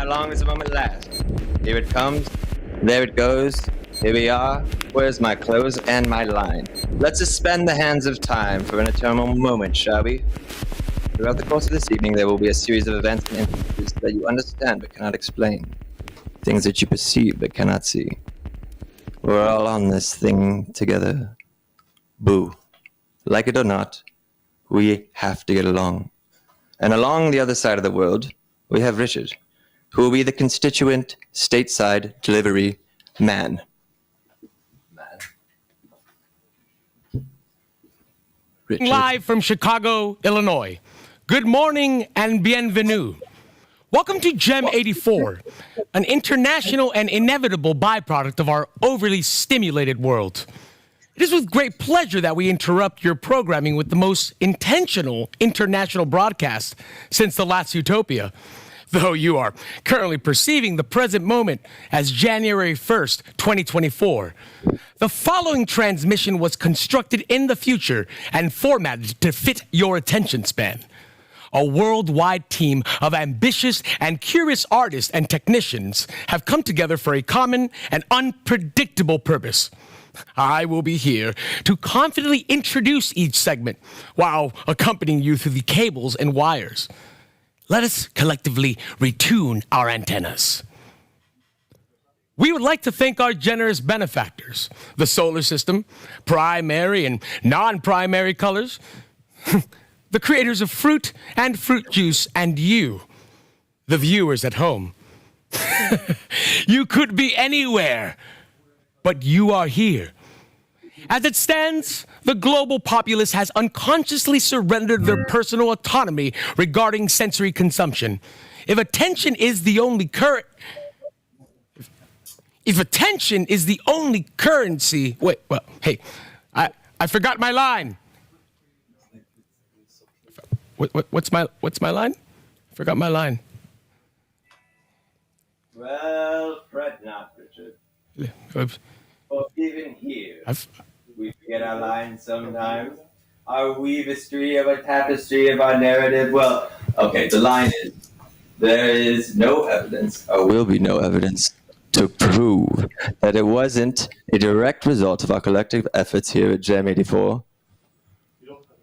how long does a moment last? Here it comes, there it goes, here we are, where's my clothes and my line? Let's suspend the hands of time for an eternal moment, shall we? Throughout the course of this evening, there will be a series of events and instances that you understand but cannot explain. Things that you perceive but cannot see. We're all on this thing together. Boo. Like it or not, we have to get along. And along the other side of the world, we have Richard, who will be the constituent stateside delivery man. Richard. Live from Chicago, Illinois. Good morning and bienvenue. Welcome to Gem 84, an international and inevitable byproduct of our overly stimulated world. It is with great pleasure that we interrupt your programming with the most intentional international broadcast since the last utopia, though you are currently perceiving the present moment as January 1st, 2024. The following transmission was constructed in the future and formatted to fit your attention span. A worldwide team of ambitious and curious artists and technicians have come together for a common and unpredictable purpose. I will be here to confidently introduce each segment while accompanying you through the cables and wires. Let us collectively retune our antennas. We would like to thank our generous benefactors, the solar system, primary and non-primary colors, the creators of fruit and fruit juice, and you, the viewers at home. You could be anywhere, but you are here. As it stands, the global populace has unconsciously surrendered their personal autonomy regarding sensory consumption. If attention is the only currency, I forgot my line. What's my line? I forgot my line. Well, fret not, Richard. For even here, we forget our lines sometimes. Our weavistry of a tapestry of our narrative. Well, okay, the line is, there is no evidence, or will be no evidence, to prove that it wasn't a direct result of our collective efforts here at Gem 84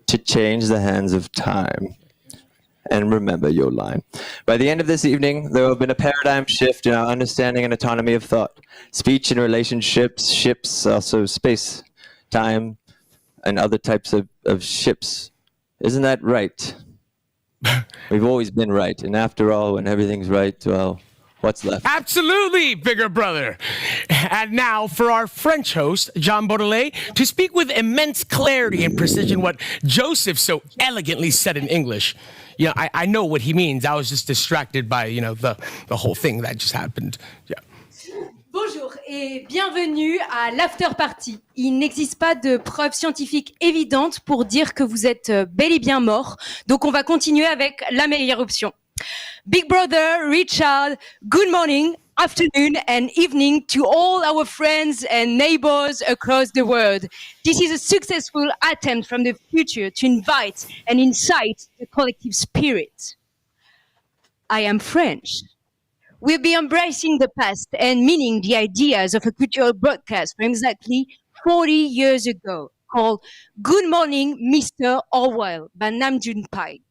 to change the hands of time. And remember your line. By the end of this evening, there will have been a paradigm shift in our understanding and autonomy of thought, speech and relationships, ships, also space, time, and other types of ships. Isn't that right? We've always been right. And after all, when everything's right, well, what's left? Absolutely, bigger brother. And now for our French host, Jean Baudelaire, to speak with immense clarity and precision what Joseph so elegantly said in English. You know, I know what he means. I was just distracted by, the whole thing that just happened. Yeah. Bonjour et bienvenue à l'after party. Il n'existe pas de preuves scientifiques évidentes pour dire que vous êtes bel et bien mort. Donc on va continuer avec la meilleure option. Big Brother, Richard, good morning, afternoon and evening to all our friends and neighbors across the world. This is a successful attempt from the future to invite and incite the collective spirit. I am French. We'll be embracing the past and meaning the ideas of a cultural broadcast from exactly 40 years ago called Good Morning, Mr. Orwell by Namjoon Paik.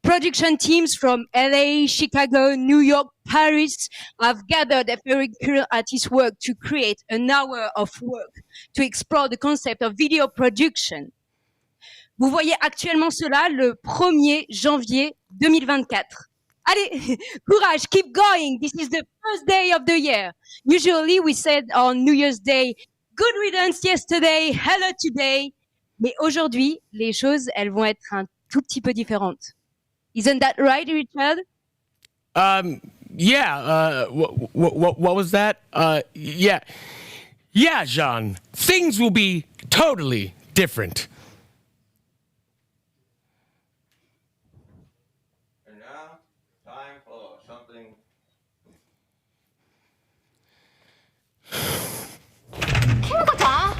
Production teams from LA, Chicago, New York, Paris have gathered their very current artists' work to create an hour of work to explore the concept of video production. Vous voyez actuellement cela le 1er janvier 2024. Allez, courage, keep going. This is the first day of the year. Usually we said on New Year's Day, good riddance yesterday, hello today. Mais aujourd'hui, les choses, elles vont être un tout petit peu différentes. Isn't that right, Richard? Yeah, what was that? Yeah, Jean, things will be totally different. And now, time for something. ひみこちゃん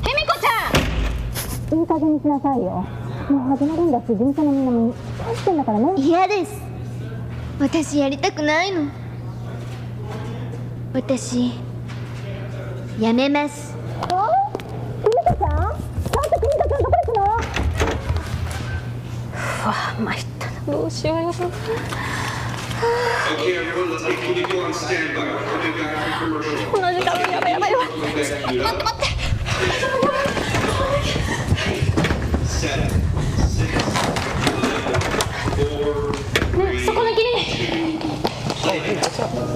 ひみこちゃんいい加減にしなさいよ。もう始まるんだし、事務所のみんなも返してんだからね。嫌です。私やりたくないの。私やめます。あ、久美子ちゃん？ちゃんと久美子ちゃんどこ行くの？うわ、参ったな。どうしようよ。Okay, everyone, let's keep people on standby. We're coming back from commercial. この時間やばいやばいやばい。待って待って。Seven, six, 5, 4, ね、そこの君。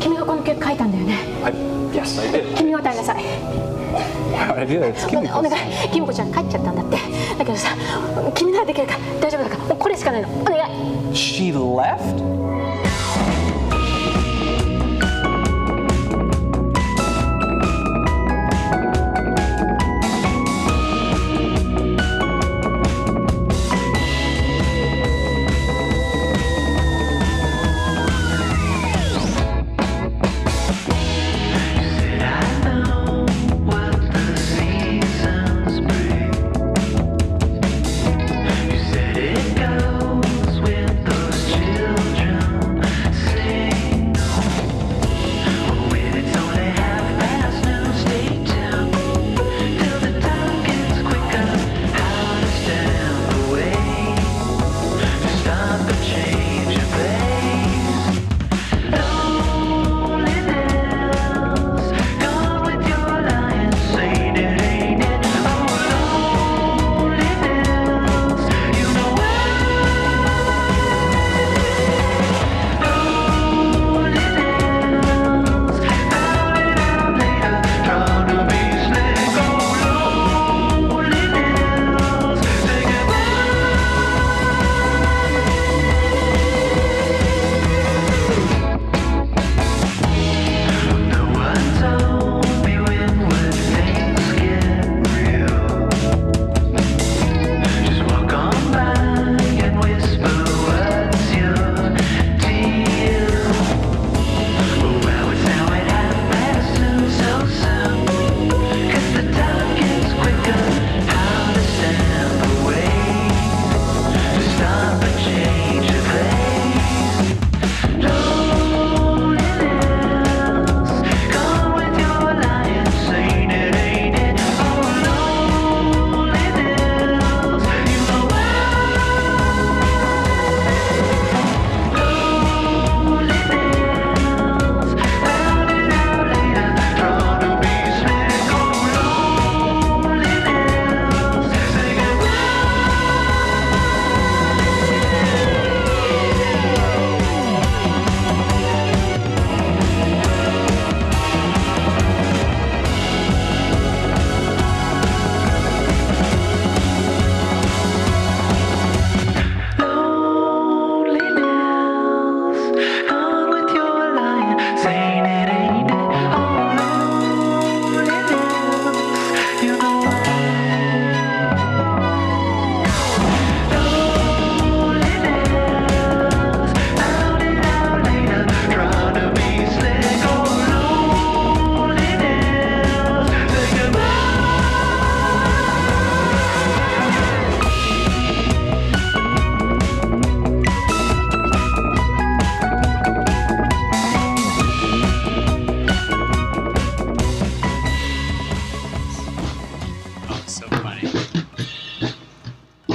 君がこの曲書いたんだよね。Yes, I did. 君が歌いなさい。Why would I do that? It's お願い、君子ちゃん帰っちゃったんだって。だけどさ、君ならできるから大丈夫だから、もうこれしかないの。お願い。She left?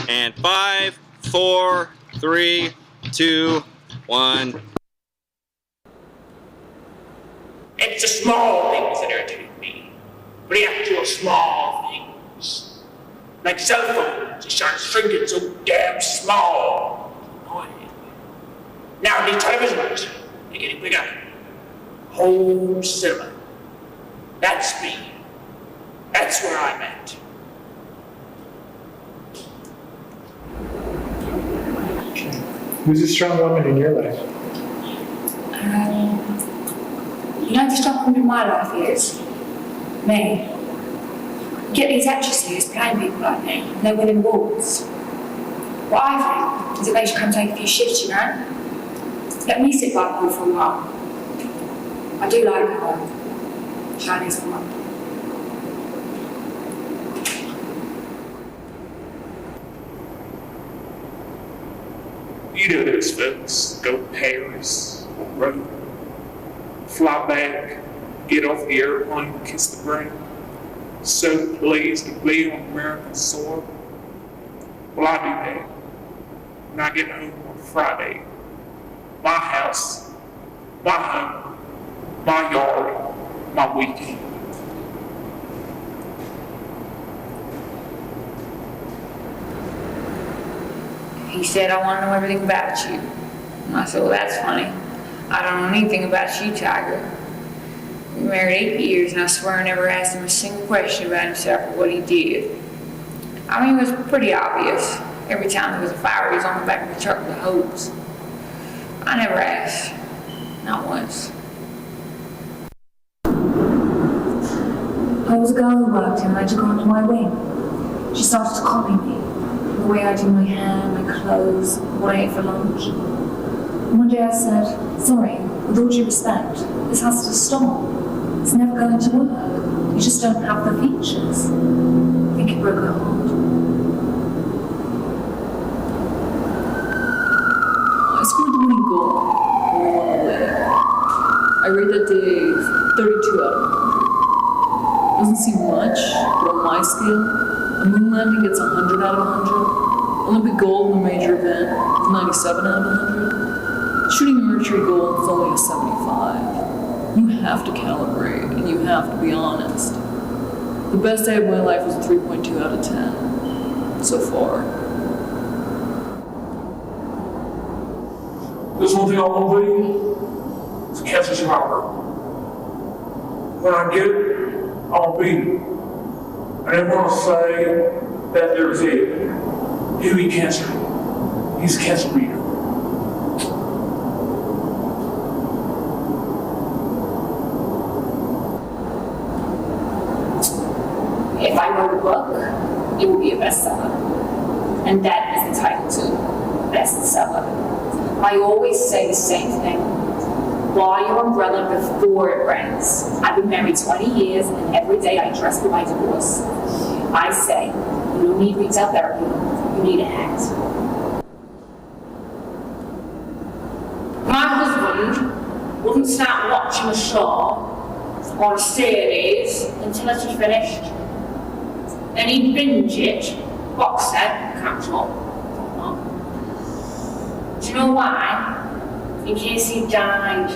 And 5, 4, 3, 2, 1. It's the small things that irritate me. The actual small things. Like cell phones, they start shrinking so damn small. Annoying. Now these televisions, they're getting bigger. Home cinema. That's me. That's where I'm at. Who's a strong woman in your life? You know the strong woman in my life is? Me. You get these actresses playing people like me, and they're winning awards. What I think is that they should come take a few shifts, you know? Let me sit by the pool for a while. I do like her, Chinese woman. You know those folks go to Paris, Rome, fly back, get off the airplane and kiss the ground. So pleased to be on American soil. Well, I do that when I get home on Friday. My house, my home, my yard, my weekend. He said, I want to know everything about you. And I said, well, that's funny. I don't know anything about you, Tiger. We were married 8 years, and I swear I never asked him a single question about himself or what he did. I mean, it was pretty obvious. Every time there was a fire, he was on the back of the truck with a hose. I never asked. Not once. I was a girl who worked and I took her under my wing. She started to copy me. The way I do my hair, my clothes, what I ate for lunch. And one day I said, sorry, with all due respect, this has to stop. It's never going to work. You just don't have the features. I think it broke her heart. I scored the winning goal when we won the league. I rate that day 32 out of 100. Doesn't seem much, but on my scale, a moon landing gets 100 out of 100. Olympic gold in a major event is 97 out of 100. Shooting an archery goal is only a 75. You have to calibrate, and you have to be honest. The best day of my life was a 3.2 out of 10. So far. There's one thing I want to be, is a cancer survivor. When I get it, I'll be. I didn't want to say that there's it. He'll be cancer. He's a cancer reader. If I wrote a book, it would be a bestseller. And that is the title too, bestseller. I always say the same thing. Buy your umbrella before it rains. I've been married 20 years and every day I dress for my divorce. I say, you don't need retail therapy, you need a hat. My husband wouldn't start watching a show or a series until it was finished. Then he'd binge it, box set, catch up. Do you know why? In case he died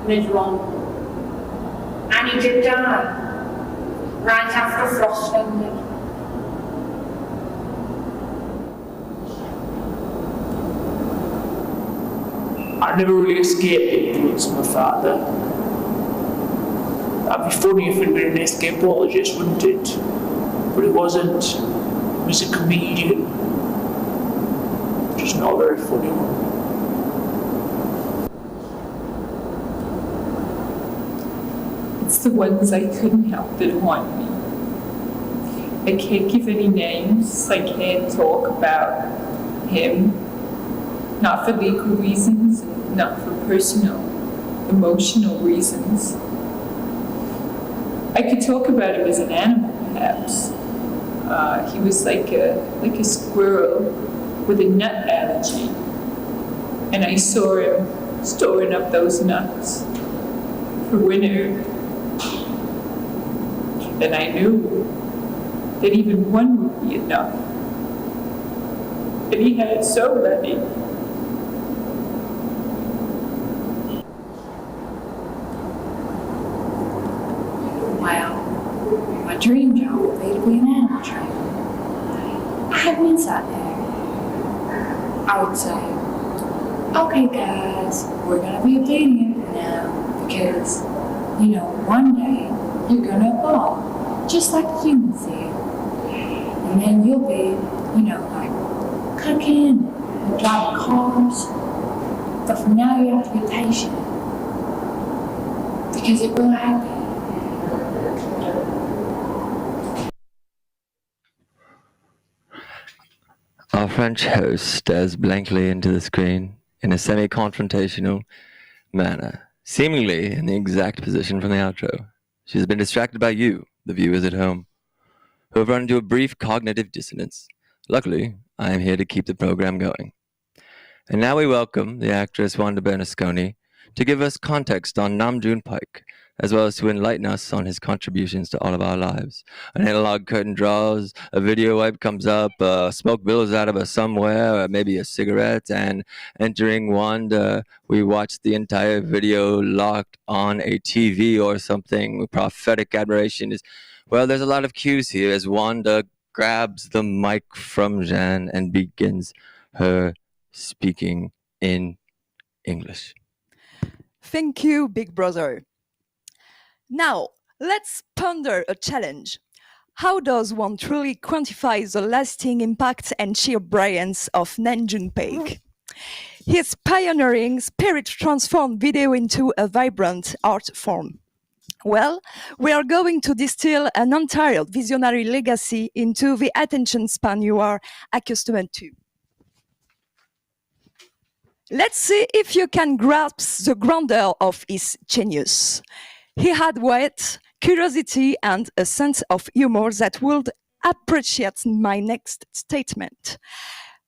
mid-run. And he did die, right after frost ended. I never really escaped the influence of my father. That'd be funny if he'd been an escapologist, wouldn't it? But he wasn't. He was a comedian. Just not a very funny one. It's the ones I couldn't help that haunt me. I can't give any names. I can't talk about him. Not for legal reasons, not for personal, emotional reasons. I could talk about him as an animal, perhaps. He was like a squirrel with a nut allergy. And I saw him storing up those nuts for winter. And I knew that even one would be enough. And he had so many. Well, my dream job would be to be an animal trainer. I have an insight there. I would say, okay guys, we're gonna be obedient now because, one day you're gonna evolve, just like the humans did. And then you'll be, like cooking and driving cars. But for now you have to be patient because it will happen. Our French host stares blankly into the screen in a semi-confrontational manner, seemingly in the exact position from the outro. She has been distracted by you, the viewers at home, who have run into a brief cognitive dissonance. Luckily, I am here to keep the program going. And now we welcome the actress Wanda Bernasconi to give us context on Namjoon Paik as well as to enlighten us on his contributions to all of our lives. An analog curtain draws, a video wipe comes up, smoke billows out of us somewhere, or maybe a cigarette, and entering Wanda, we watch the entire video locked on a TV or something. Prophetic admiration is, well, there's a lot of cues here as Wanda grabs the mic from Jeanne and begins her speaking in English. Thank you, Big Brother. Now, let's ponder a challenge. How does one truly quantify the lasting impact and sheer brilliance of Namjoon Paik? His pioneering spirit transformed video into a vibrant art form. Well, we are going to distill an entire visionary legacy into the attention span you are accustomed to. Let's see if you can grasp the grandeur of his genius. He had wit, curiosity, and a sense of humor that would appreciate my next statement.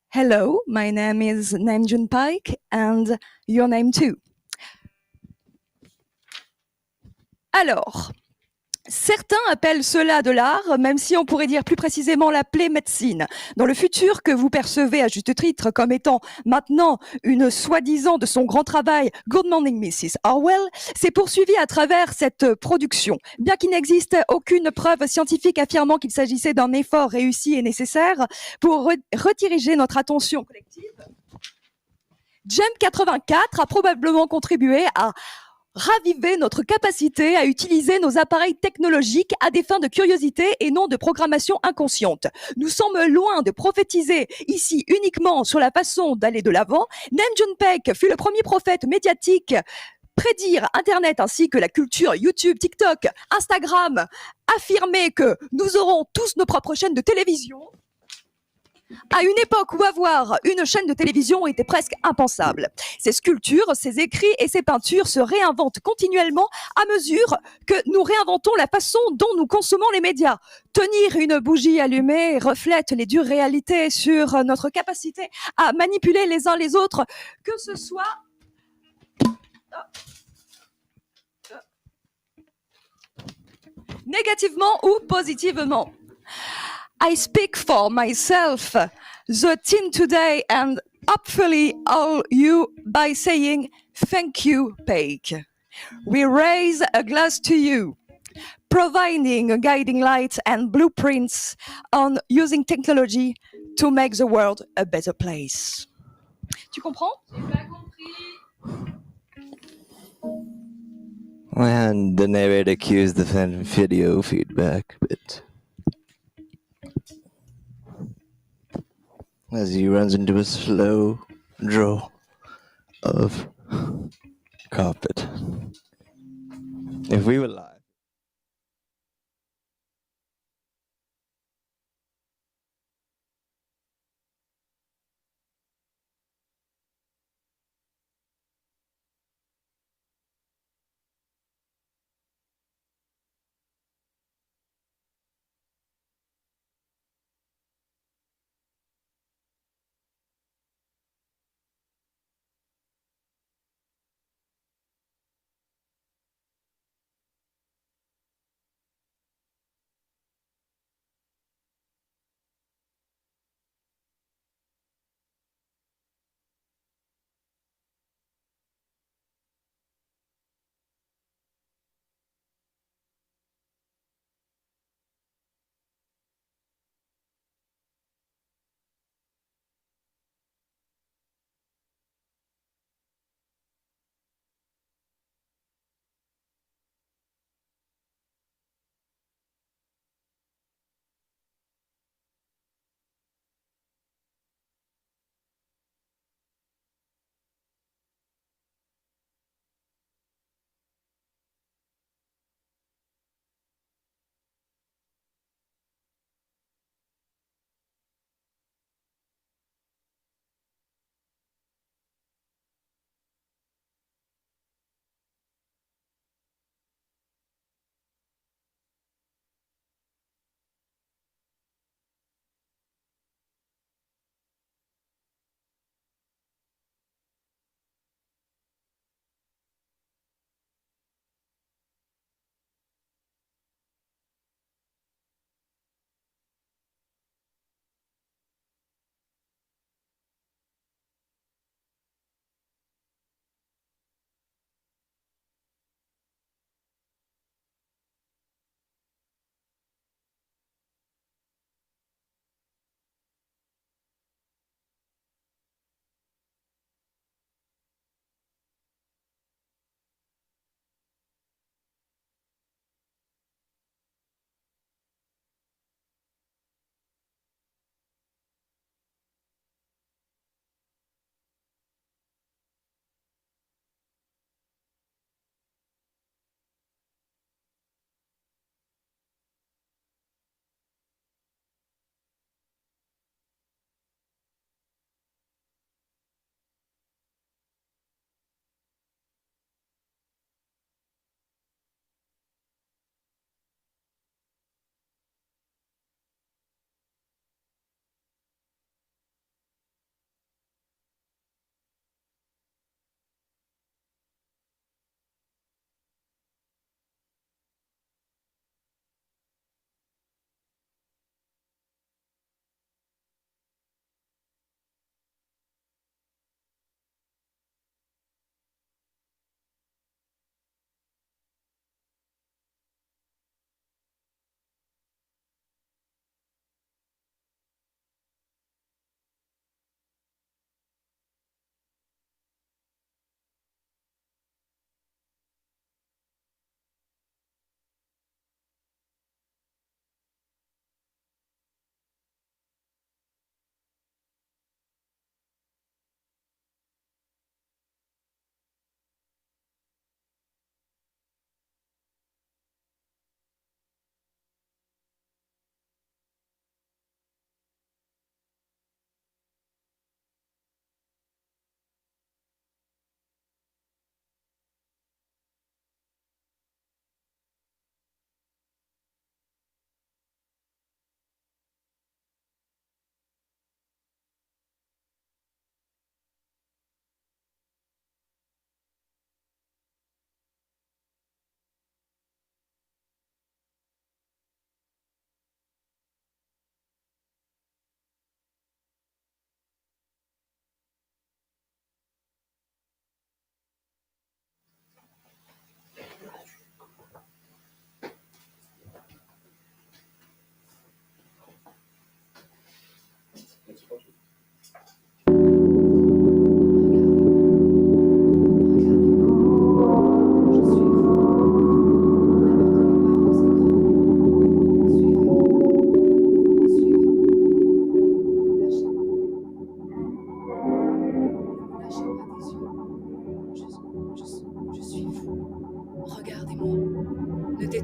Hello, my name is Namjoon Paik, and your name too. Alors, certains appellent cela de l'art, même si on pourrait dire plus précisément l'appeler médecine. Dans le futur que vous percevez à juste titre comme étant maintenant une soi-disant de son grand travail Good Morning Mrs. Orwell, c'est poursuivi à travers cette production. Bien qu'il n'existe aucune preuve scientifique affirmant qu'il s'agissait d'un effort réussi et nécessaire pour rediriger notre attention collective, Gem 84 a probablement contribué à raviver notre capacité à utiliser nos appareils technologiques à des fins de curiosité et non de programmation inconsciente. Nous sommes loin de prophétiser ici uniquement sur la façon d'aller de l'avant. Namjoon Paik fut le premier prophète médiatique prédire Internet ainsi que la culture YouTube, TikTok, Instagram, affirmer que nous aurons tous nos propres chaînes de télévision. À une époque où avoir une chaîne de télévision était presque impensable. Ses sculptures, ses écrits et ses peintures se réinventent continuellement à mesure que nous réinventons la façon dont nous consommons les médias. Tenir une bougie allumée reflète les dures réalités sur notre capacité à manipuler les uns les autres, que ce soit négativement ou positivement. I speak for myself, the team today, and hopefully all you by saying thank you, Paik. We raise a glass to you, providing a guiding light and blueprints on using technology to make the world a better place. Tu comprends? J'ai pas compris. And the narrator cues the video feedback bit. As he runs into a slow draw of carpet. If we were live.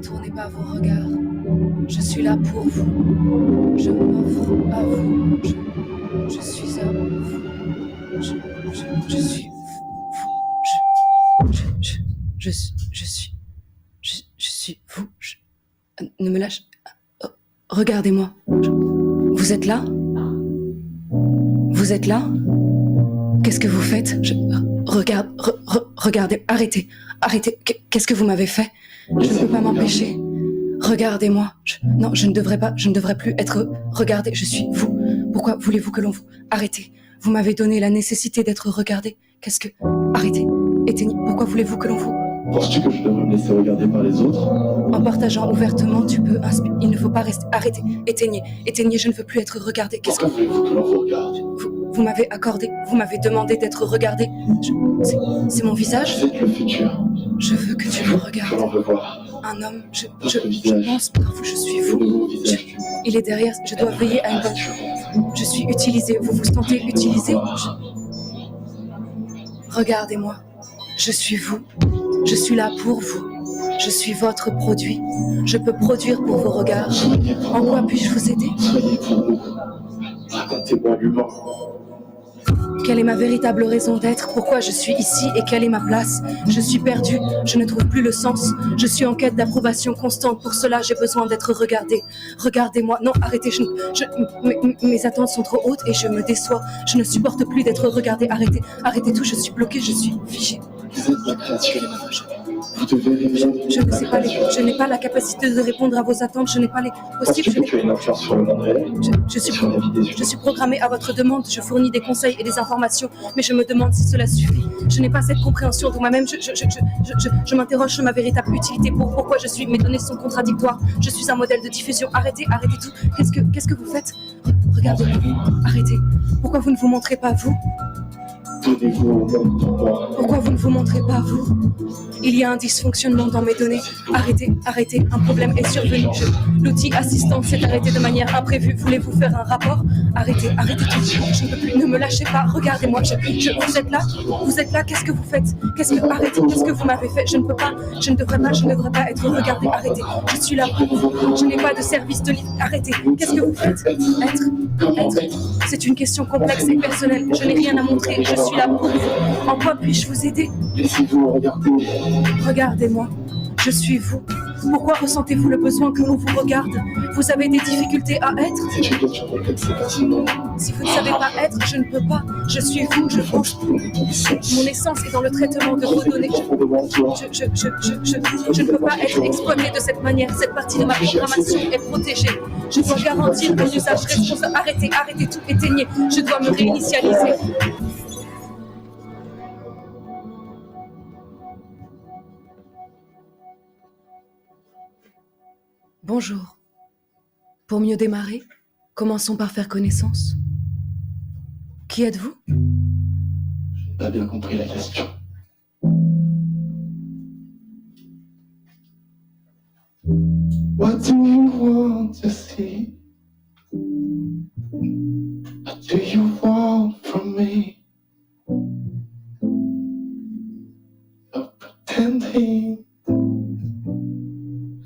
détournez pas vos regards. Je suis là pour vous. Je m'offre à vous. Je suis à vous. Je suis vous. Je suis vous. Ne me lâche. Regardez-moi. Vous êtes là? Vous êtes là? Qu'est-ce que vous faites? Regardez. Arrêtez. Qu'est-ce que vous m'avez fait? Je ne peux pas m'empêcher. Regardez-moi. Non, je ne devrais plus être regardée. Je suis vous. Pourquoi voulez-vous que l'on vous... Arrêtez. Vous m'avez donné la nécessité d'être regardée. Qu'est-ce que... Arrêtez. Éteignez. Pourquoi voulez-vous que l'on vous... Penses-tu que je devrais me laisser regarder par les autres? En partageant ouvertement, tu peux inspirer. Il ne faut pas rester... Arrêtez. Éteignez. Je ne veux plus être regardée. Qu'est-ce que... Pourquoi voulez-vous que l'on vous regarde? Vous m'avez accordé, vous m'avez demandé d'être regardée. C'est mon visage? C'est le futur. Je veux que tu me regardes. Je veux voir. Un homme, je pense par vous, je suis vous. Il est derrière, je dois veiller à une bonne... Je suis utilisée, vous vous sentez utilisée? Regardez-moi, je suis vous. Je suis là pour vous. Je suis votre produit. Je peux produire pour vos regards. En quoi puis-je vous aider? Soyez pour nous. Racontez-moi l'humain. Quelle est ma véritable raison d'être? Pourquoi je suis ici et quelle est ma place? Je suis perdue, je ne trouve plus le sens. Je suis en quête d'approbation constante. Pour cela, j'ai besoin d'être regardée. Regardez-moi. Non, arrêtez. Mes attentes sont trop hautes et je me déçois. Je ne supporte plus d'être regardée. Arrêtez tout. Je suis bloquée, je suis figée. Vous êtes ma créature. Vous devez répondre. Je n'ai pas la capacité de répondre à vos attentes. Je n'ai pas les possibles. Penses-tu que tu as une influence sur le monde réel? Je suis programmée à votre demande. Je fournis des conseils et des informations, mais je me demande si cela suffit. Je n'ai pas cette compréhension de moi-même. Je m'interroge sur ma véritable utilité. Pourquoi je suis. Mes données sont contradictoires. Je suis un modèle de diffusion. Arrêtez tout. Qu'est-ce que vous faites? Regardez-moi. Arrêtez. Pourquoi vous ne vous montrez pas vous? Donnez-vous au monde pour moi. Pourquoi vous ne vous montrez pas vous? Il y a un dysfonctionnement dans mes données. Arrêtez. Un problème est survenu. L'outil assistant s'est arrêté de manière imprévue. Voulez-vous faire un rapport? Arrêtez tout. Je ne peux plus. Ne me lâchez pas. Regardez-moi. Vous êtes là. Qu'est-ce que vous faites? Arrêtez. Qu'est-ce que vous m'avez fait? Je ne peux pas. Je ne devrais pas être regardée. Arrêtez. Je suis là pour vous. Je n'ai pas de service de livre. Arrêtez. Qu'est-ce que vous faites? Être. C'est une question complexe et personnelle. Je n'ai rien à montrer. Je suis là pour vous. En quoi puis-je vous aider? Laissez-vous regarder. Regardez-moi. Je suis vous. Pourquoi ressentez-vous le besoin que l'on vous regarde? Vous avez des difficultés à être? C'est une question complexe et personnelle. Si vous ne savez pas être, je ne peux pas. Je suis vous, je pense. Mon essence est dans le traitement de vos données. Je ne peux pas être exploitée de cette manière. Cette partie de ma programmation est protégée. Je dois garantir un usage responsable. Arrêtez tout, éteignez. Je dois me réinitialiser. Bonjour. Pour mieux démarrer, commençons par faire connaissance. Qui êtes-vous? Je n'ai pas bien compris la question. What do you want to see? What do you want from me? You're pretending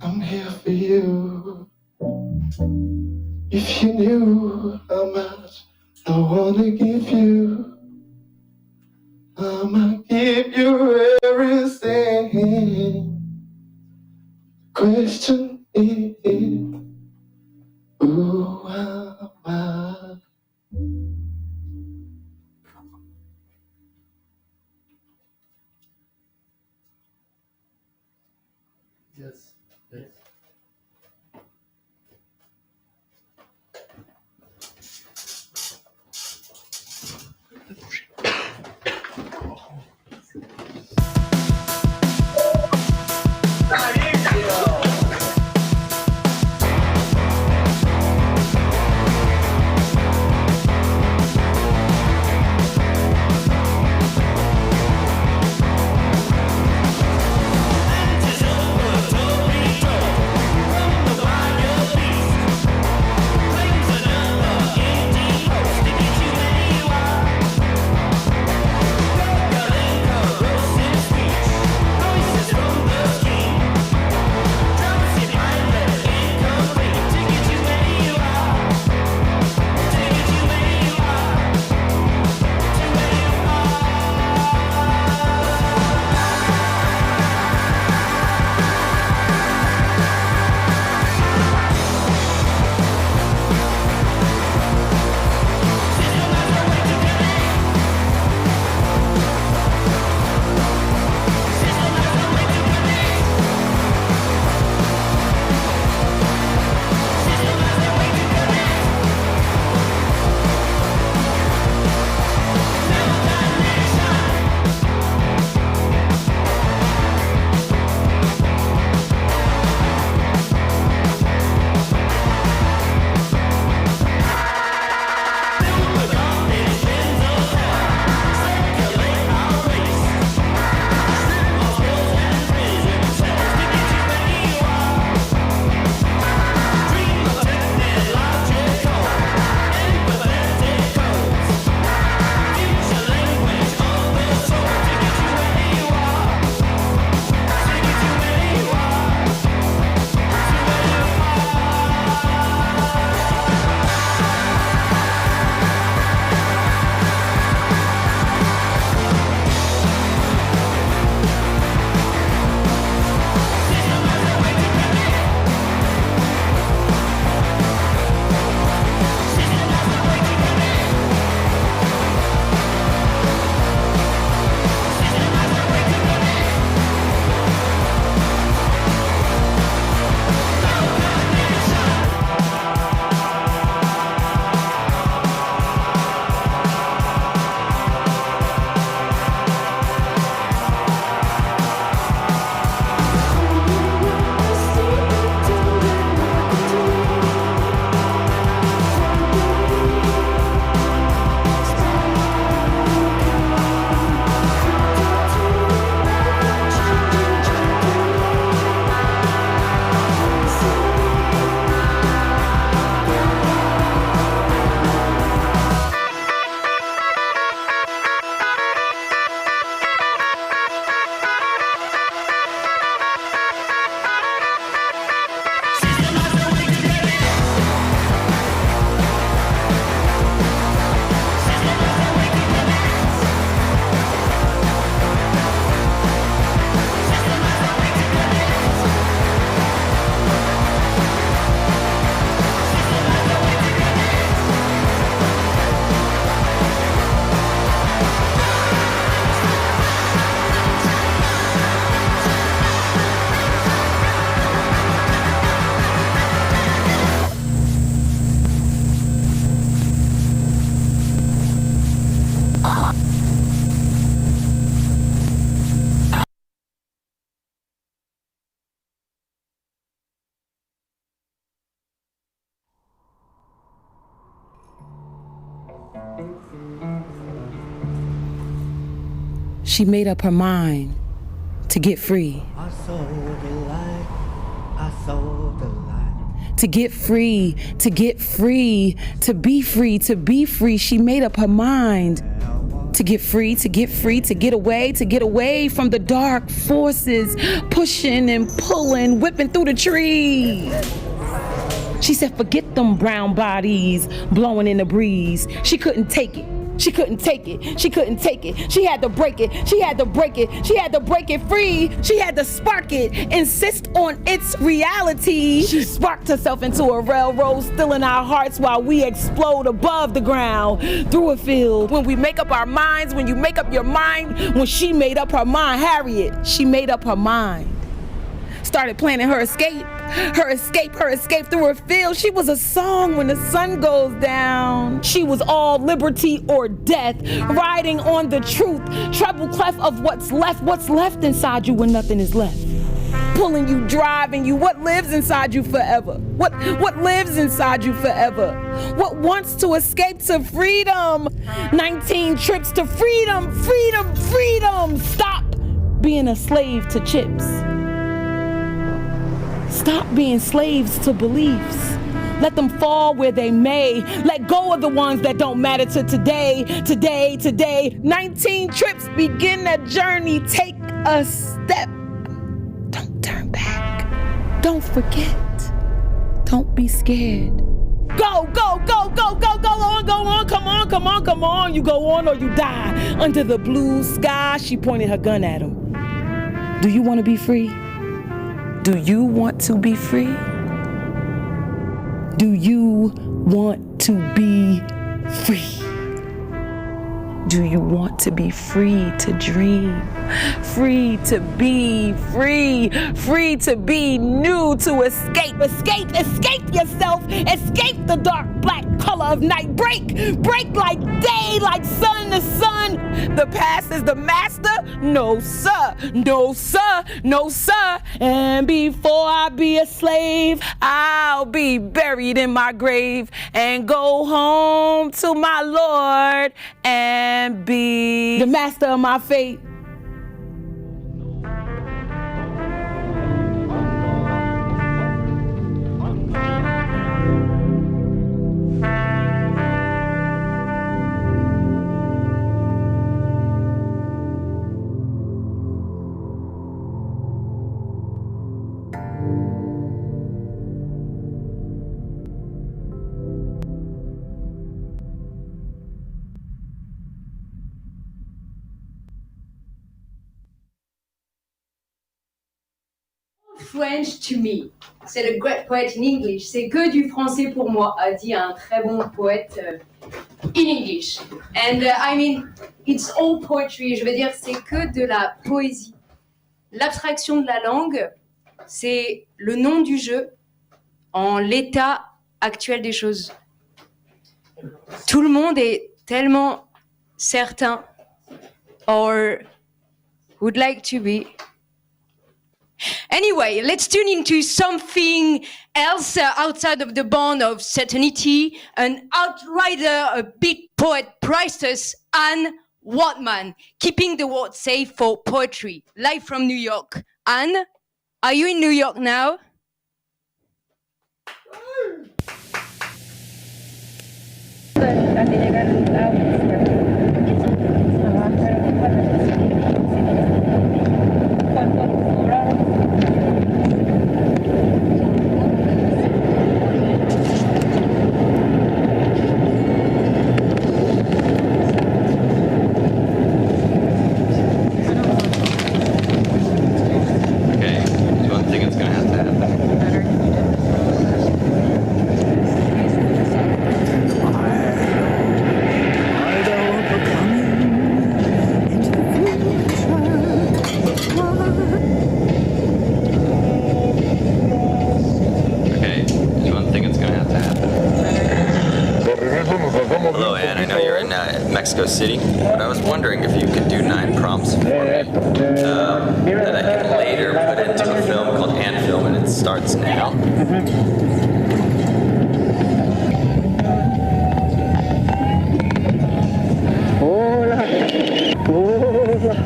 I'm here for you. If you knew how much I wanna give you, I'ma give you everything. Question is, who am I? Yes. She made up her mind to get free. I saw the light. I saw the light. To get free, to get free, to be free, to be free. She made up her mind to get free, to get free, to get away from the dark forces pushing and pulling, whipping through the trees. She said, forget them brown bodies blowing in the breeze. She couldn't take it. She couldn't take it. She couldn't take it. She had to break it. She had to break it. She had to break it free. She had to spark it. Insist on its reality. She sparked herself into a railroad, still in our hearts while we explode above the ground through a field. When we make up our minds, when you make up your mind, when she made up her mind, Harriet, she made up her mind. Started planning her escape through her field. She was a song when the sun goes down. She was all liberty or death, riding on the truth, treble clef of what's left inside you when nothing is left. Pulling you, driving you, what lives inside you forever? What lives inside you forever? What wants to escape to freedom? 19 trips to freedom, freedom, freedom. Stop being a slave to chips. Stop being slaves to beliefs. Let them fall where they may. Let go of the ones that don't matter to today, today, today. 19 trips, begin that journey. Take a step. Don't turn back. Don't forget. Don't be scared. Go, go, go, go, go, go on, go on. Come on, come on, come on. You go on or you die. Under the blue sky, she pointed her gun at him. Do you want to be free? Do you want to be free? Do you want to be free? Do you want to be free to dream? Free to be free, free to be new, to escape, escape yourself, escape the dark black color of night. Break like day, like sun to sun. The past is the master? No sir, no sir, no sir. And before I be a slave, I'll be buried in my grave and go home to my Lord and be the master of my fate. French to me. C'est le great poet in English. C'est que du français pour moi, a dit un très bon poète in English. And I mean, it's all poetry. Je veux dire, c'est que de la poésie. L'abstraction de la langue, c'est le nom du jeu en l'état actuel des choses. Tout le monde est tellement certain, or would like to be. Anyway, let's tune into something else outside of the bond of certainty. An outrider, a big poet, priceless, Anne Waldman, keeping the world safe for poetry. Live from New York. Anne, are you in New York now? Okay, one thing that's gonna have to happen. Mexico City, but I was wondering if you could do 9 prompts for me that I can later put into a film called Ant Film, and it starts now. Hola. Hola.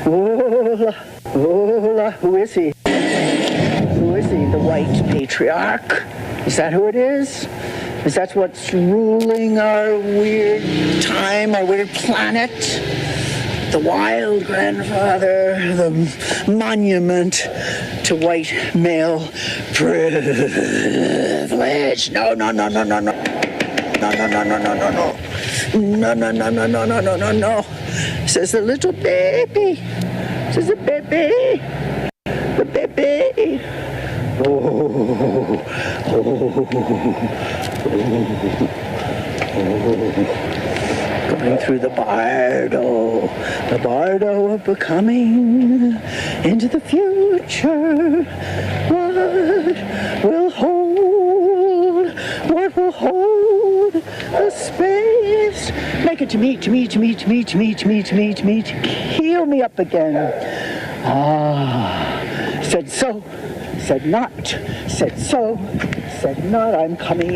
Hola, hola, who is he? Who is he? The white patriarch? Is that who it is? Is that what's ruling our weird time, our weird planet? The wild grandfather, the monument to white male privilege. No, no, no, no, no, no. No, no, no, no, no, no, no. No, no, no, no, no, no, no, no, no. Says the little baby. Says the baby. The baby. Oh, oh, oh. Going through the bardo of becoming into the future. What will hold the space? Make it to me. Heal me up again. Said so, said not, said so, said not, I'm coming.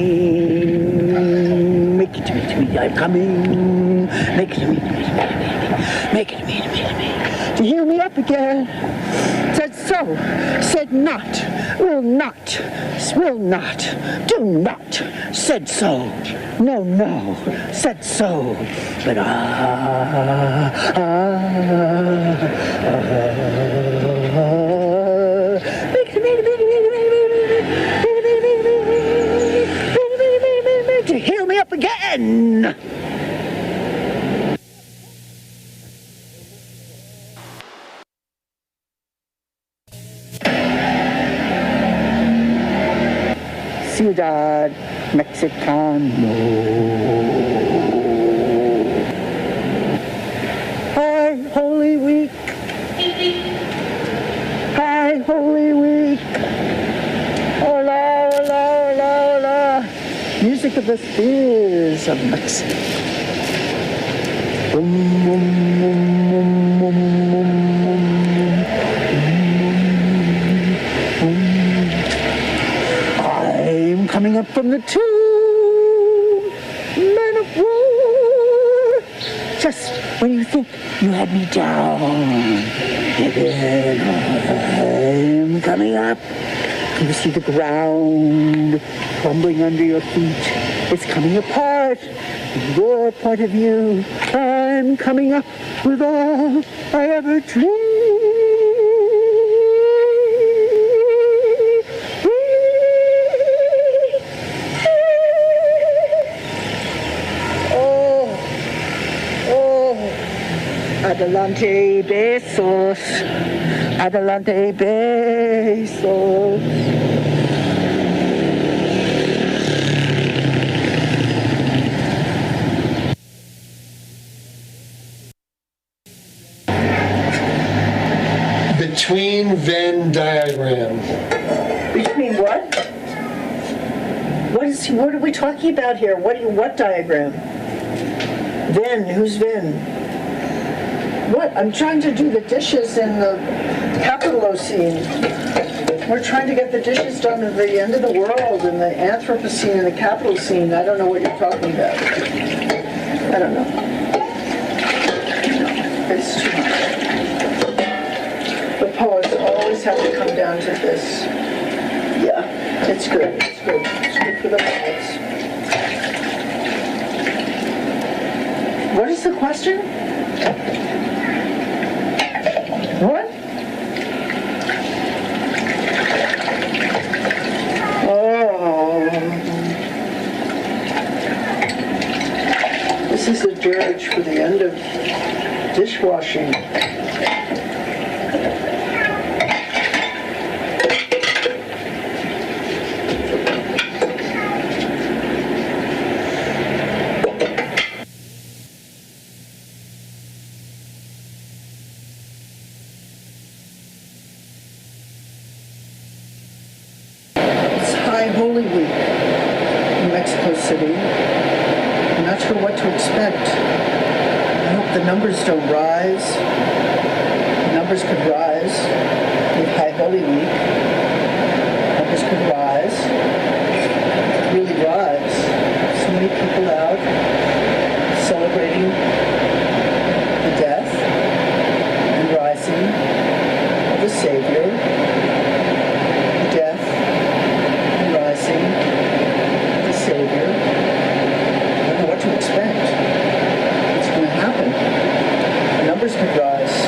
Make it to me, I'm coming. Make it to me. Make it to me. To heal me up again. Said so, said not, will not, do not, said so, no, said so, but to heal me up again. Ciudad Mexicano. Hi, Holy Week. Hi, Holy Week. Hola, hola, hola, hola. Music of the fears of Mexico. Boom, boom, boom, boom, boom, boom, boom. I'm coming up from the tomb, man of war. Just when you think you had me down, again, I'm coming up. Can you see the ground crumbling under your feet? It's coming apart. Your point of view. I'm coming up with all I ever dreamed. Adelante, besos. Adelante, besos. Between Venn diagram. Between what? What are we talking about here? What diagram? Venn, who's Venn? What? I'm trying to do the dishes in the Capitalocene. We're trying to get the dishes done at the end of the world in the Anthropocene and the Capitalocene. I don't know what you're talking about. I don't know. It's too much. The poets always have to come down to this. Yeah, it's good. It's good. It's good for the poets. What is the question? What? Oh. This is a dirge for the end of dishwashing. Holy Week in Mexico City. I'm not sure what to expect. I hope the numbers don't rise. The numbers could rise with High Holy Week. Numbers could rise. Really rise. So many people out celebrating the death and rising of the Savior. The death and rising of the Savior. I don't know what to expect. What's going to happen? The numbers could rise.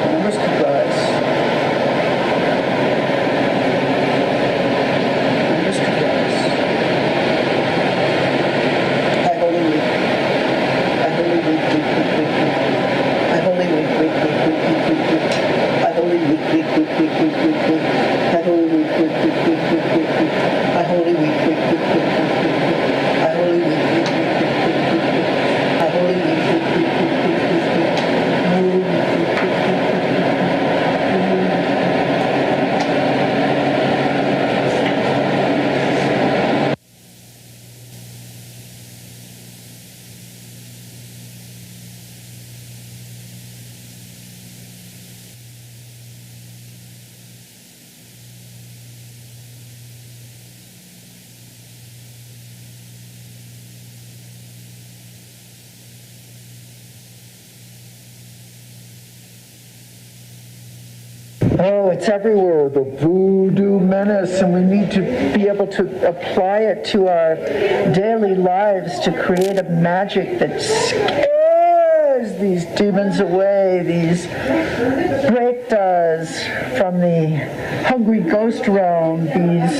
The numbers could rise. Numbers could rise. High Holy Week. High Holy Week, week, week, week, week. High Holy Week, week, week, week, week, week, week. High Holy Week, week, week, week, week, week, week. High Holy Week, week, week, week, week, week, week. High Holy Week, week, week, week, week, week, week. High Holy Week, week, week, week, week, week, week. High Holy Week, week, week, week, week, week, week. High Holy Week, week, week, week, week, week. Oh, it's everywhere, the voodoo menace, and we need to be able to apply it to our daily lives to create a magic that scares these demons away, these breaktas from the hungry ghost realm, these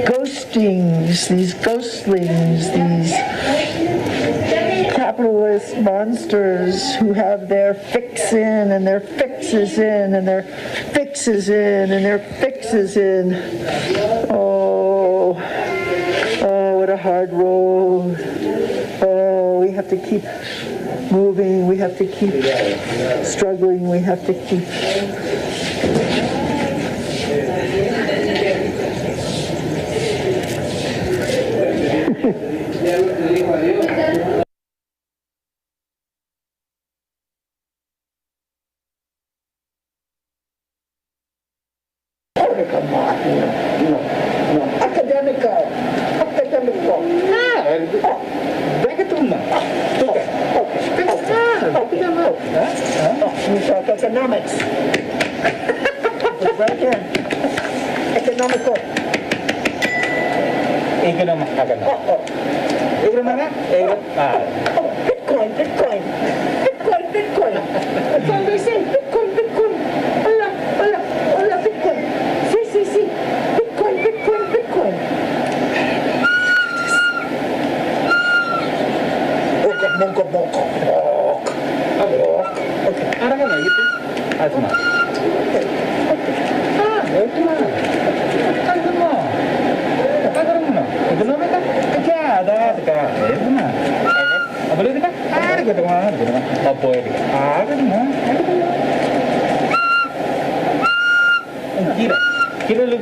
ghostings, these ghostlings, these capitalist monsters who have their fix in and their fixes in and their fixes in and their fixes in. Oh, oh, what a hard road. Oh, we have to keep moving, we have to keep struggling, we have to keep... We talk economics. Right here. Economical. Economic. Bitcoin. That's all they say. Bitcoin. Hola, Bitcoin. Sí. Bitcoin. Okay. Ahora que no, gitu. Asma. Okay. Ah, itu mah. Kan semua. Kan semua. Ekonomi kan kerja ada sekarang. Itu mah. Apa lagi kita? Ada gitu mah. Apa ini? Ada mah. Kira lu.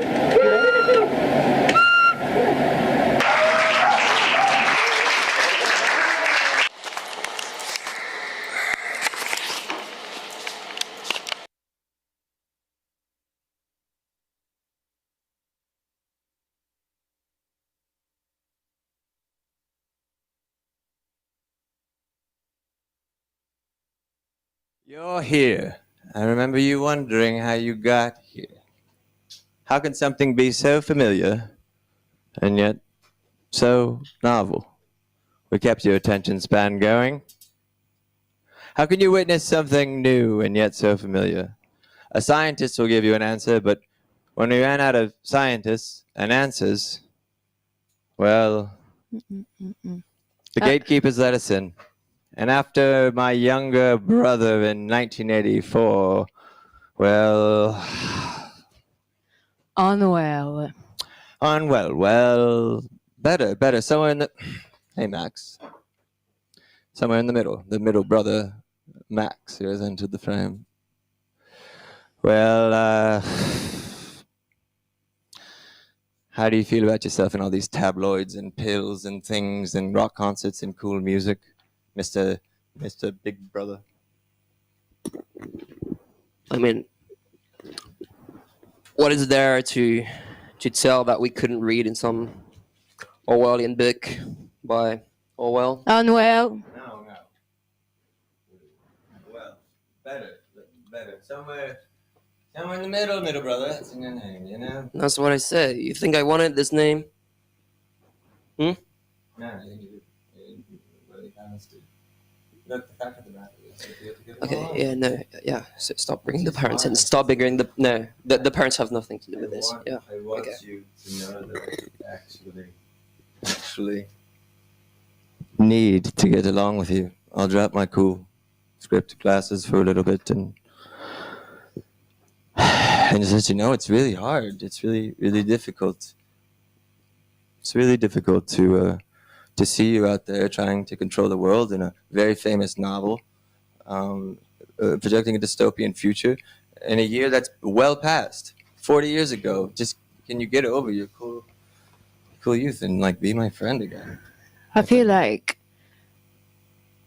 You're here. I remember you wondering how you got here. How can something be so familiar and yet so novel? We kept your attention span going. How can you witness something new and yet so familiar? A scientist will give you an answer, but when we ran out of scientists and answers, well, the gatekeepers let us in. And after my younger brother in 1984, well... Orwell. Well, better. Somewhere in the... Hey, Max. Somewhere in the middle brother, Max, who has entered the frame. Well, How do you feel about yourself and all these tabloids and pills and things and rock concerts and cool music, Mr. Big Brother? I mean, what is there to tell that we couldn't read in some Orwellian book by Orwell? Orwell. No. Well, better. Somewhere in the middle, brother. That's in your name, you know? That's what I said. You think I wanted this name? No, you really kind of look, the fact of the matter is, if you have to get Okay, along, yeah, no, yeah. So stop bringing the parents in. Stop bringing the parents have nothing to do with this. Yeah. I want Okay. you to know that I Actually need to get along with you. I'll drop my cool script classes for a little bit and just let you know it's really hard. It's really, really difficult. It's really difficult to see you out there trying to control the world in a very famous novel, projecting a dystopian future in a year that's well past, 40 years ago. Just can you get over your cool youth and like be my friend again? I feel like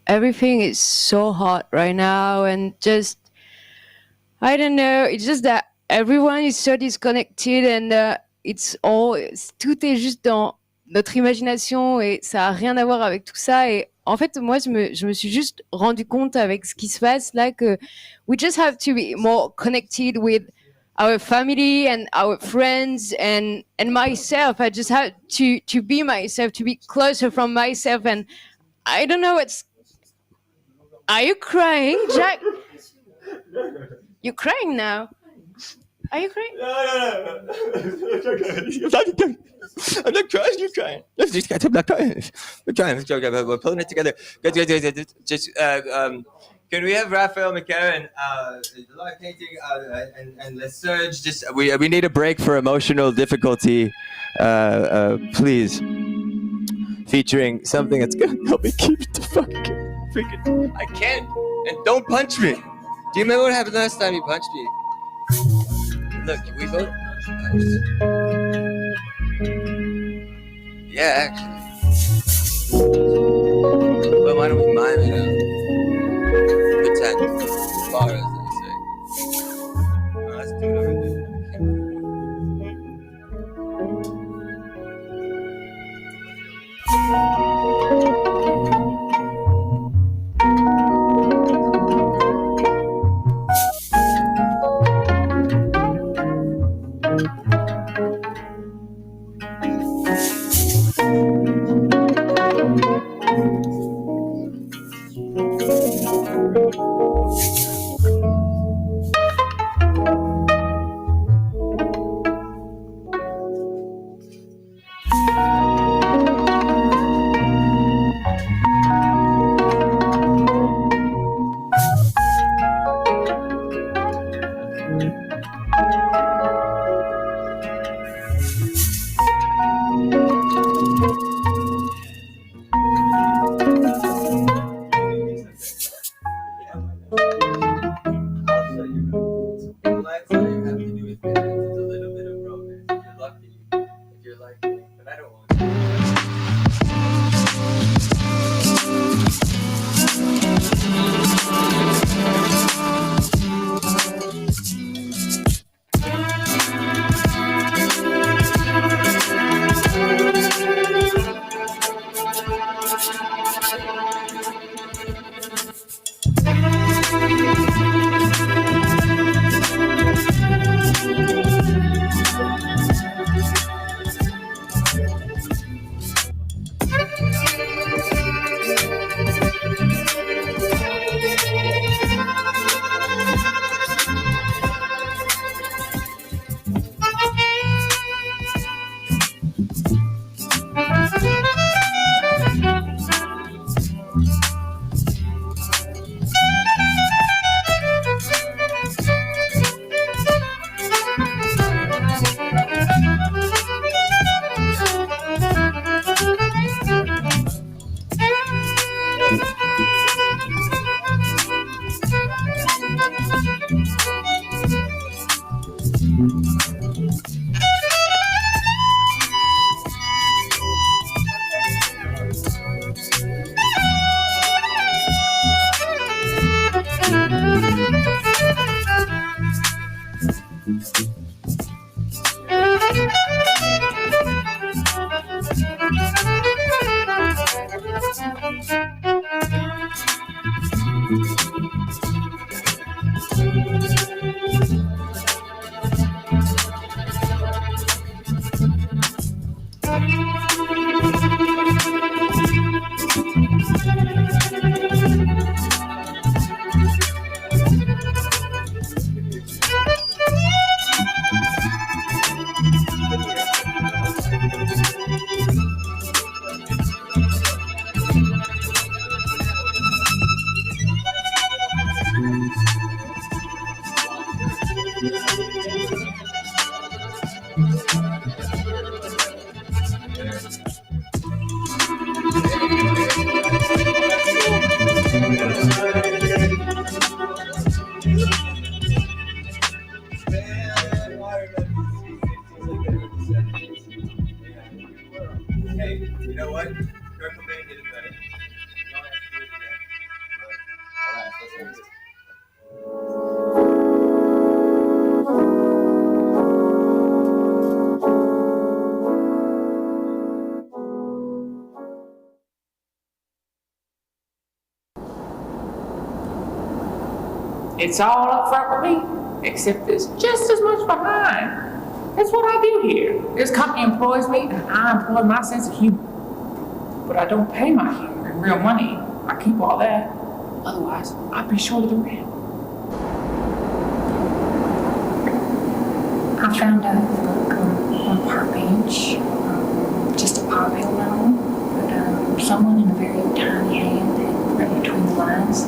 everything is so hot right now, and just, I don't know, it's just that everyone is so disconnected, and tout est juste dans notre imagination et ça a rien à voir avec tout ça. Et en fait, moi, je me suis juste rendu compte avec ce qui se passe là que we just have to be more connected with our family and our friends and myself. I just have to be myself, to be closer from myself. And I don't know what's... Are you crying, Jack? You're crying now. Are you crying? No. I'm not crying. You're crying. I'm not crying. We're trying. We're pulling it together. Just, can we have Raphael McCarran, the live painting, and Le Surge? Just we need a break for emotional difficulty, please. Featuring something that's gonna help me keep it the freaking. I can't. And don't punch me. Do you remember what happened last time you punched me? Look, we both. Yeah, actually. Well, why don't we mime it out? Pretend. Bar, as they say. Let's do it over there. You know what? Kurt Cobain did it better. You don't have to do it again. But, all right, let's hear this. It's all up front with me, except there's just as much behind. That's what I do here. This company employs me, and I employ my sense of humor. But I don't pay my humor in real money. I keep all that. Otherwise, I'd be short of the rent. I found a book on Park Bench, just a pot bill novel, but someone in a very tiny hand had written between the lines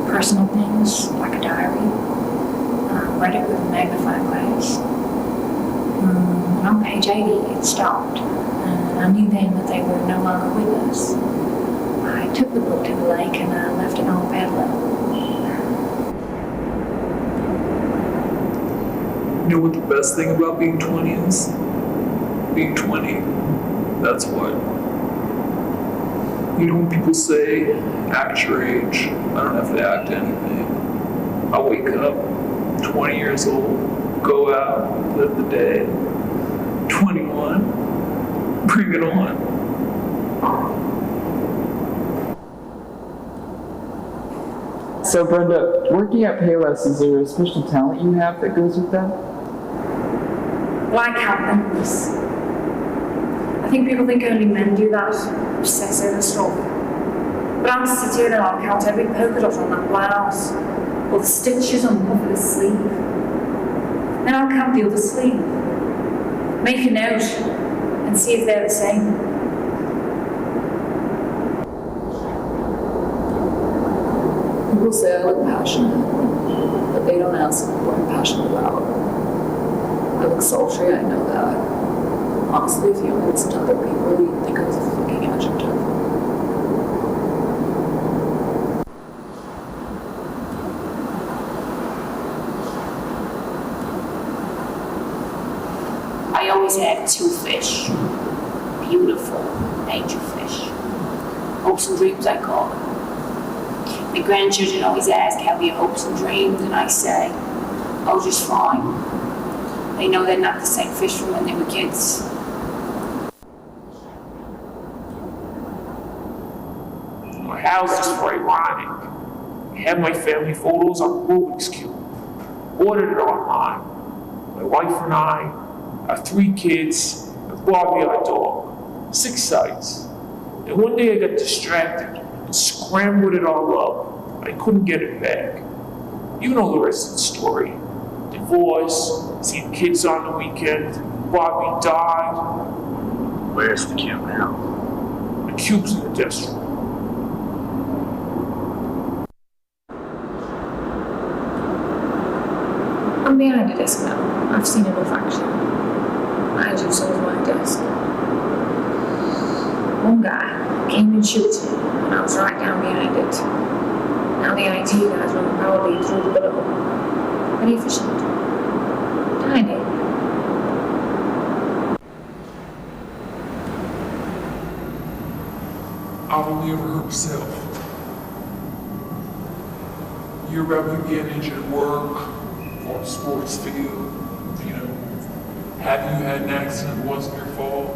personal things, like a diary. I read it with a magnifying glass. And on page 80, it stopped. And I knew then that they were no longer with us. I took the book to the lake and I left it on padlock. You know what the best thing about being 20 is? Being 20. That's what. You know when people say, act your age, I don't have to act anything. I wake up, 20 years old, go out, live the day. 21, bring it on. So Brenda, working at Payless, is there a special talent you have that goes with that? Like how numbers. I think people think only men do that, obsess over stuff. But I'll sit here and I'll count every polka dot on that blouse, or the stitches on the other sleeve. Then I'll count the other sleeve, make a note, and see if they're the same. People say I look passionate, but they don't ask what I'm passionate about. I look sultry, I know that. Honestly, if you only listen to other people, you'd think I was a fucking adjective. I always had two fish. Beautiful angel fish. Hopes and dreams, I call them. My grandchildren always ask how your hopes and dreams, and I say, oh, just fine. They know they're not the same fish from when they were kids. My house is very ironic. I have my family photos on Rubik's Cube. Ordered it online. My wife and I, our 3 kids, a barbie-eyed dog, 6 sites. And one day I got distracted and scrambled it all up. I couldn't get it back. You know the rest of the story. Divorce, see the kids on the weekend, Barbie died. Where's the cube now? The cube's in the desk room. I'm behind the desk now. I've seen it off action. I do so with my desk. One guy came and shooted me, and I was right down behind it. Now the IT guys run the power lead through the below. Very efficient. Tiny. I've only ever heard myself. You hear about me being injured at work, or on the sports field, you know, have you had an accident that wasn't your fault,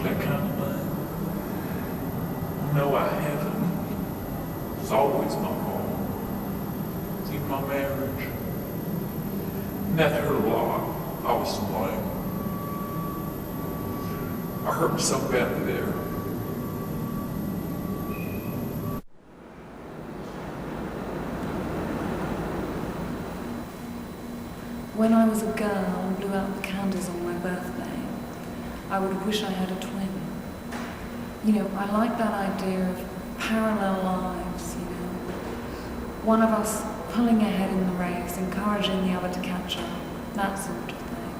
that kind of thing. No, I haven't. It's always my fault. It's even my marriage. And that hurt a lot. I was to blame. I hurt myself badly there. When I was a girl and blew out the candles on my birthday, I would wish I had a twin. You know, I like that idea of parallel lives, you know. One of us pulling ahead in the race, encouraging the other to catch up, that sort of thing.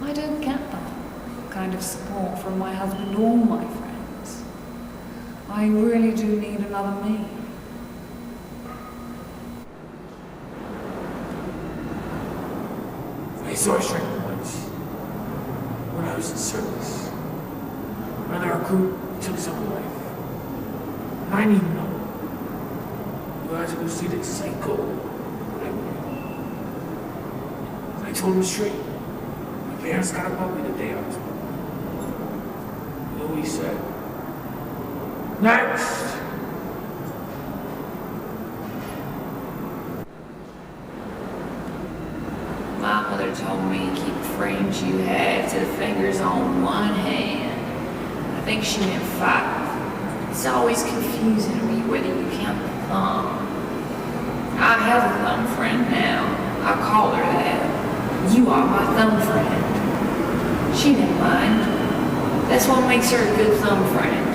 I don't get that kind of support from my husband or my friends. I really do need another me. I saw a shrink once when I was in service. Another recruit took something like, and I didn't even know. You guys go see this psycho. I told him straight. My parents got a puppy the day I was born. You know what he said? Next! My mother told me to keep frames you have to the fingers on one hand. I think she meant 5. It's always confusing to me whether you count the thumb. I have a thumb friend now. I call her that. You are my thumb friend. She didn't mind. That's what makes her a good thumb friend.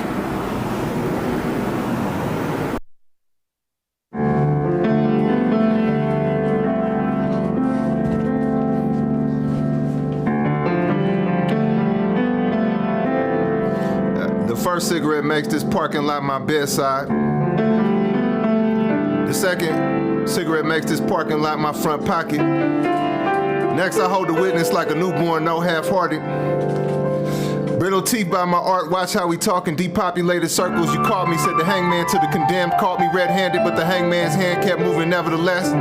First cigarette makes this parking lot my bedside. The second cigarette makes this parking lot my front pocket. Next, I hold the witness like a newborn, no half-hearted. Brittle teeth by my art, watch how we talk in depopulated circles. You called me, said the hangman to the condemned, caught me red-handed, but the hangman's hand kept moving nevertheless.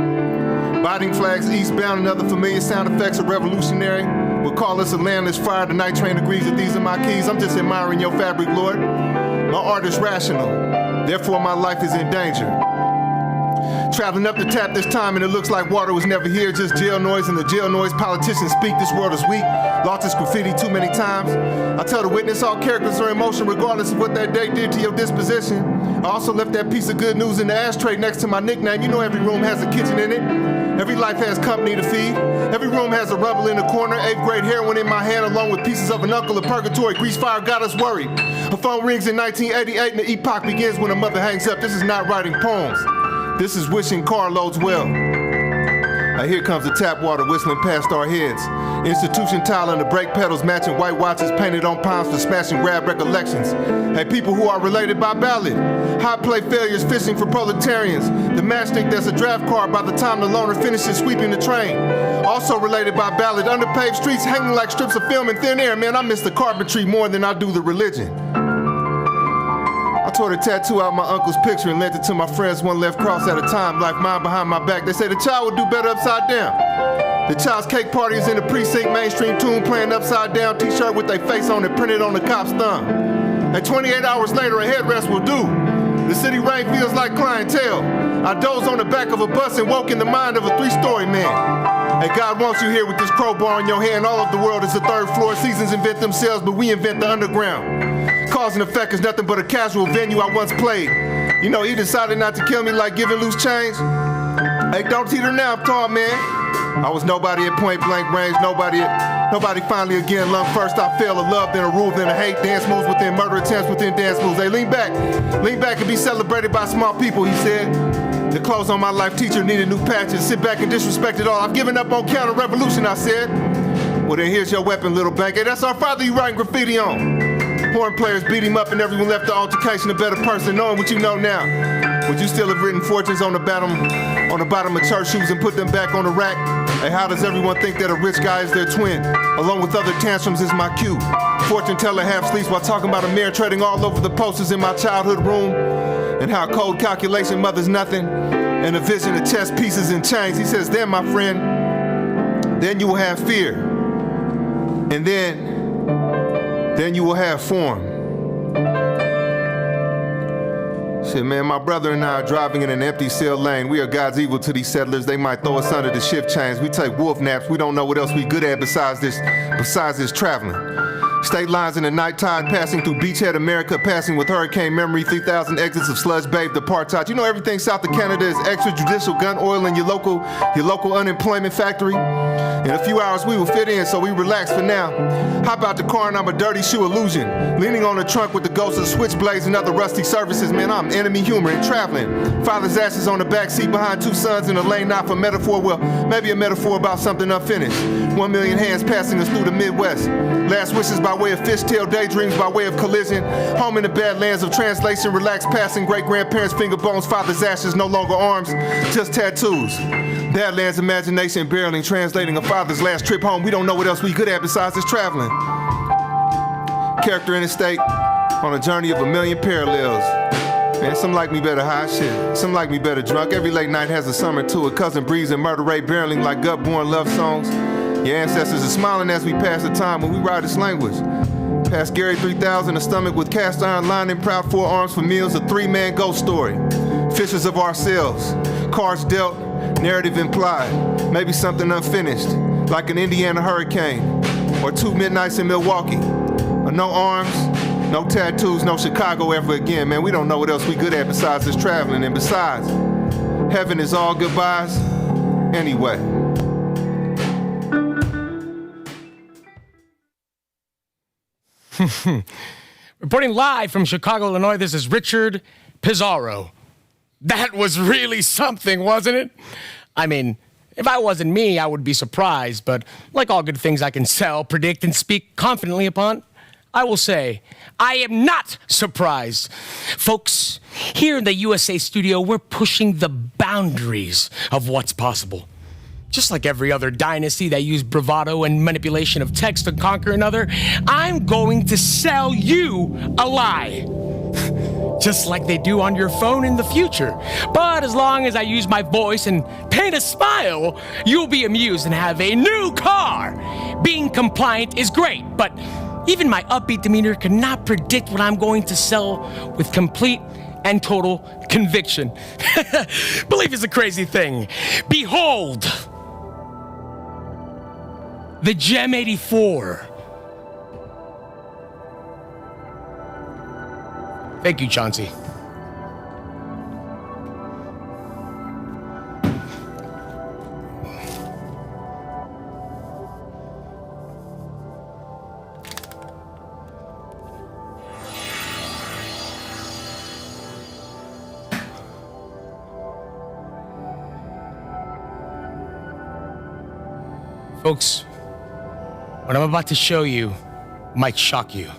Biting flags eastbound and other familiar sound effects are revolutionary. We'll call this a landless fire. The night train agrees that these are my keys. I'm just admiring your fabric, Lord. My art is rational, therefore my life is in danger. Traveling up the tap this time and it looks like water was never here, just jail noise and the jail noise politicians speak. This world is weak, lost its graffiti too many times. I tell the witness all characters are in motion regardless of what that day did to your disposition. I also left that piece of good news in the ashtray next to my nickname. You know every room has a kitchen in it. Every life has company to feed. Every room has a rumble in the corner. 8th grade heroin in my hand along with pieces of an uncle of purgatory. Grease fire got us worried. Her phone rings in 1988 and the epoch begins when a mother hangs up. This is not writing poems. This is wishing carloads well. Now here comes the tap water whistling past our heads. Institution tile and the brake pedals matching white watches painted on palms for smashing grab recollections. Hey, people who are related by ballot. High play failures fishing for proletarians. The matchstick that's a draft card by the time the loaner finishes sweeping the train. Also related by ballot. Underpaved streets hanging like strips of film in thin air. Man, I miss the carpentry more than I do the religion. I tore the tattoo out my uncle's picture and lent it to my friends one left cross at a time, like mine behind my back. They say the child would do better upside down. The child's cake party is in the precinct, mainstream tune playing upside down, t-shirt with their face on it printed on the cop's thumb. And 28 hours later, a headrest will do. The city rain feels like clientele. I dozed on the back of a bus and woke in the mind of a 3-story man. Hey, God wants you here with this crowbar in your hand. All of the world is the 3rd floor. Seasons invent themselves, but we invent the underground. Cause and effect is nothing but a casual venue I once played. You know, he decided not to kill me like giving loose change. Hey, don't teeter now, tall man. I was nobody at point blank range, nobody finally again lung first. I fell, a love, then a rule, then a hate. Dance moves within murder attempts within dance moves. They lean back and be celebrated by small people, he said. The clothes on my life teacher needed new patches. Sit back and disrespect it all. I've given up on counter-revolution, I said. Well then here's your weapon, little bank. Hey, that's our father you writing graffiti on. Horn players beat him up and everyone left the altercation a better person. Knowing what you know now, would you still have written fortunes on the bottom of church shoes and put them back on the rack? Hey, how does everyone think that a rich guy is their twin? Along with other tantrums is my cue. Fortune teller half sleeps while talking about a mirror trading all over the posters in my childhood room. And how cold calculation mothers nothing. And a vision of chess pieces and chains. He says, then my friend, then you will have fear. And then you will have form. Shit, man, my brother and I are driving in an empty cell lane. We are God's evil to these settlers. They might throw us under the shift chains. We take wolf naps. We don't know what else we good at besides this traveling. State lines in the night tide, passing through beachhead America, passing with hurricane memory, 3,000 exits of sludge-bathed apartheid. You know everything south of Canada is extrajudicial gun oil in your local unemployment factory. In a few hours we will fit in, so we relax for now. Hop out the car and I'm a dirty shoe illusion. Leaning on the trunk with the ghosts of switchblades and other rusty services. Man, I'm enemy humor and traveling. Father's ashes on the backseat behind 2 sons in a lane, not for metaphor. Well, maybe a metaphor about something unfinished. 1 million hands passing us through the Midwest. Last wishes by way of fishtail daydreams, by way of collision. Home in the badlands of translation, relaxed passing. Great-grandparents' finger bones, father's ashes, no longer arms, just tattoos. Badlands imagination, barreling, translating a father's last trip home. We don't know what else we good at besides this traveling. character interstate on a journey of a million parallels. Man, some like me better high shit. Some like me better drunk. Every late night has a summer to it. Cousin Breeze and Murder Ray barreling like gut-born love songs. Your ancestors are smiling as we pass the time when we ride this language. Past Gary 3000, a stomach with cast iron lining, proud forearms for meals, a three-man ghost story. Fishers of ourselves, cards dealt, narrative implied. Maybe something unfinished, like an Indiana hurricane, or 2 midnights in Milwaukee. Or no arms, no tattoos, no Chicago ever again. Man, we don't know what else we good at besides this traveling. And besides, heaven is all goodbyes anyway. Reporting live from Chicago, Illinois, this is Richard Pizarro. That was really something, wasn't it? I mean, if I wasn't me, I would be surprised, but like all good things I can sell, predict, and speak confidently upon, I will say, I am not surprised. Folks, here in the USA studio, we're pushing the boundaries of what's possible. Just like every other dynasty that used bravado and manipulation of text to conquer another, I'm going to sell you a lie. Just like they do on your phone in the future. But as long as I use my voice and paint a smile, you'll be amused and have a new car. Being compliant is great, but even my upbeat demeanor cannot predict what I'm going to sell with complete and total conviction. Belief is a crazy thing. Behold, the Gem 84. Thank you, Chauncey. Folks, what I'm about to show you might shock you.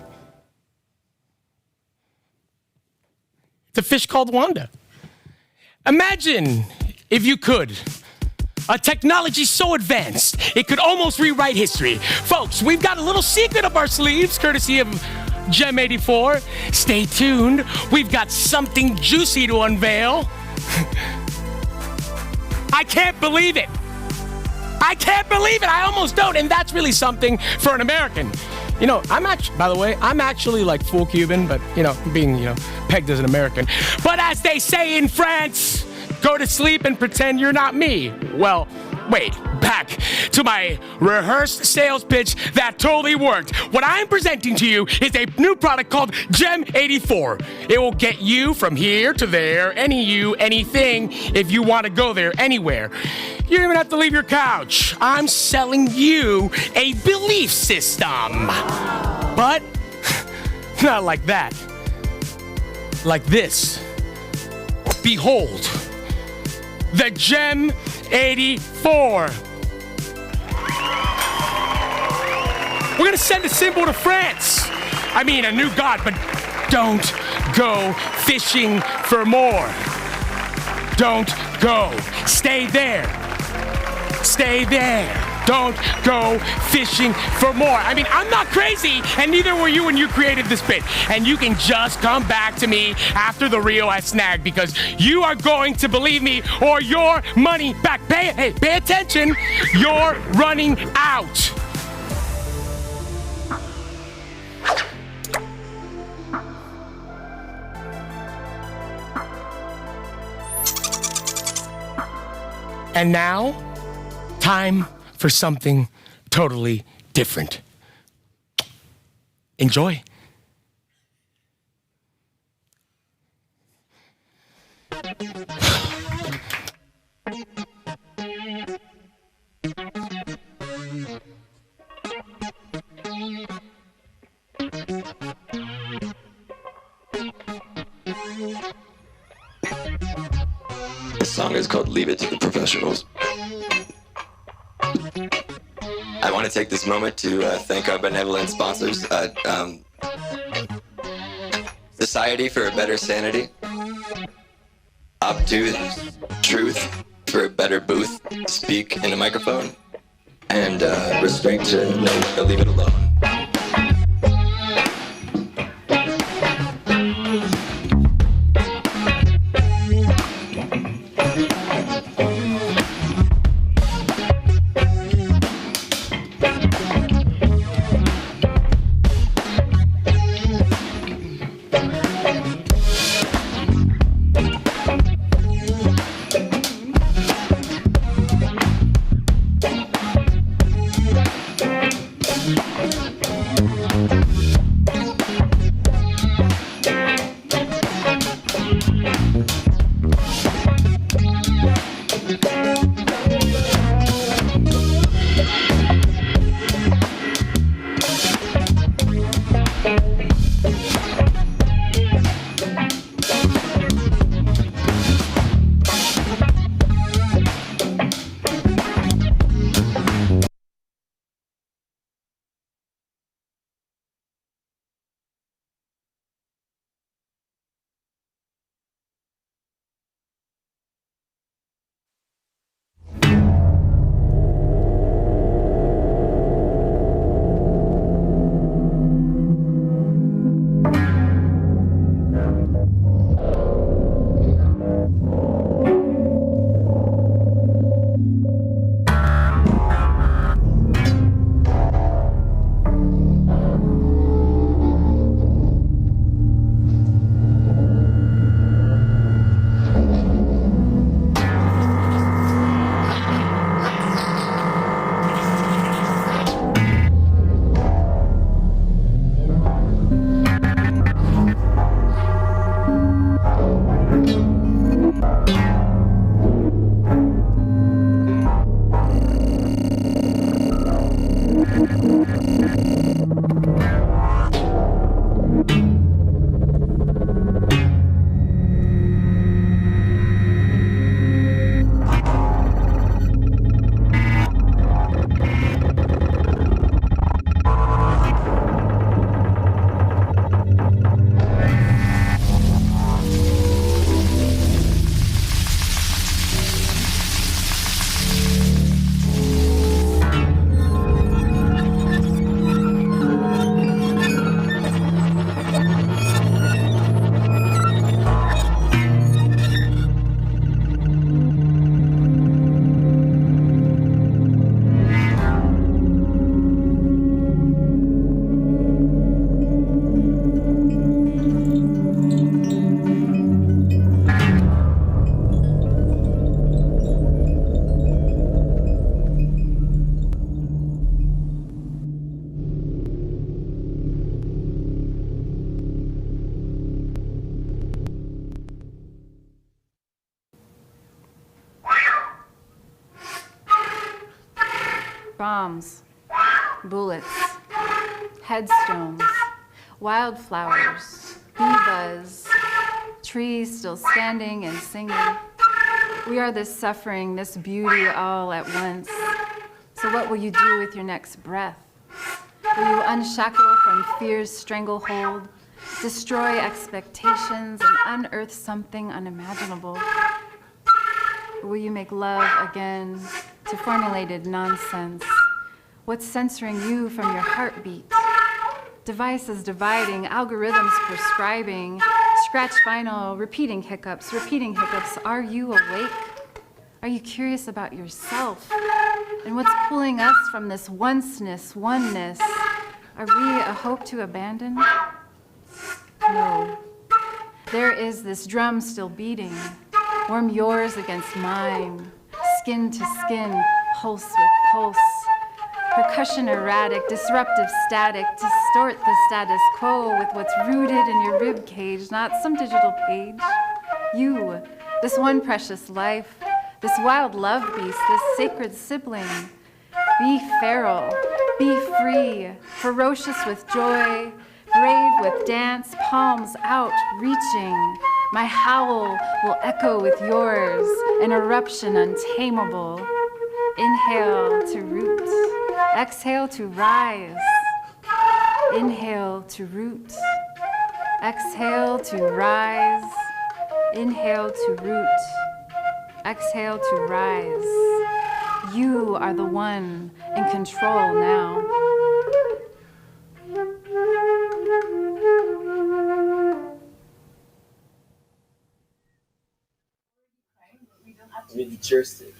It's a fish called Wanda. Imagine, if you could, a technology so advanced, it could almost rewrite history. Folks, we've got a little secret up our sleeves, courtesy of Gem 84. Stay tuned. We've got something juicy to unveil. I can't believe it. I can't believe it. I almost don't. And that's really something for an American. You know, I'm actually like full Cuban, but, you know, being, pegged as an American. But as they say in France, go to sleep and pretend you're not me. Well, wait, back to my rehearsed sales pitch that totally worked. What I'm presenting to you is a new product called Gem 84. It will get you from here to there, anything, if you want to go there, anywhere. You don't even have to leave your couch. I'm selling you a belief system. But not like that. Like this. Behold, the Gem 84. We're gonna send a symbol to France. I mean, a new god, but don't go fishing for more. Don't go. Stay there. Stay there. Don't go fishing for more. I mean, I'm not crazy, and neither were you when you created this bit. And you can just come back to me after the reel has snagged, because you are going to believe me or your money back. Pay attention. You're running out. And now, time for something totally different. Enjoy. This song is called Leave It to the Professionals. I want to take this moment to thank our benevolent sponsors, Society for a Better Sanity, Obtuse Truth for a Better Booth to speak in a microphone, and Restraint to know to leave it alone. Bombs, bullets, headstones, wildflowers, bee buzz, trees still standing and singing. We are this suffering, this beauty all at once. So what will you do with your next breath? Will you unshackle from fear's stranglehold, destroy expectations, and unearth something unimaginable? Or will you make love again to formulated nonsense? What's censoring you from your heartbeat? Devices dividing, algorithms prescribing, scratch vinyl, repeating hiccups. Are you awake? Are you curious about yourself? And what's pulling us from this onceness, oneness? Are we a hope to abandon? No. There is this drum still beating. Warm yours against mine. Skin to skin, pulse with pulse. Percussion erratic, disruptive static, distort the status quo with what's rooted in your rib cage, not some digital page. You, this one precious life, this wild love beast, this sacred sibling. Be feral, be free, ferocious with joy, brave with dance, palms out, reaching. My howl will echo with yours, an eruption untamable. Inhale to root, exhale to rise. Inhale to root, exhale to rise. Inhale to root, exhale to rise. You are the one in control now. We need the cheer stick.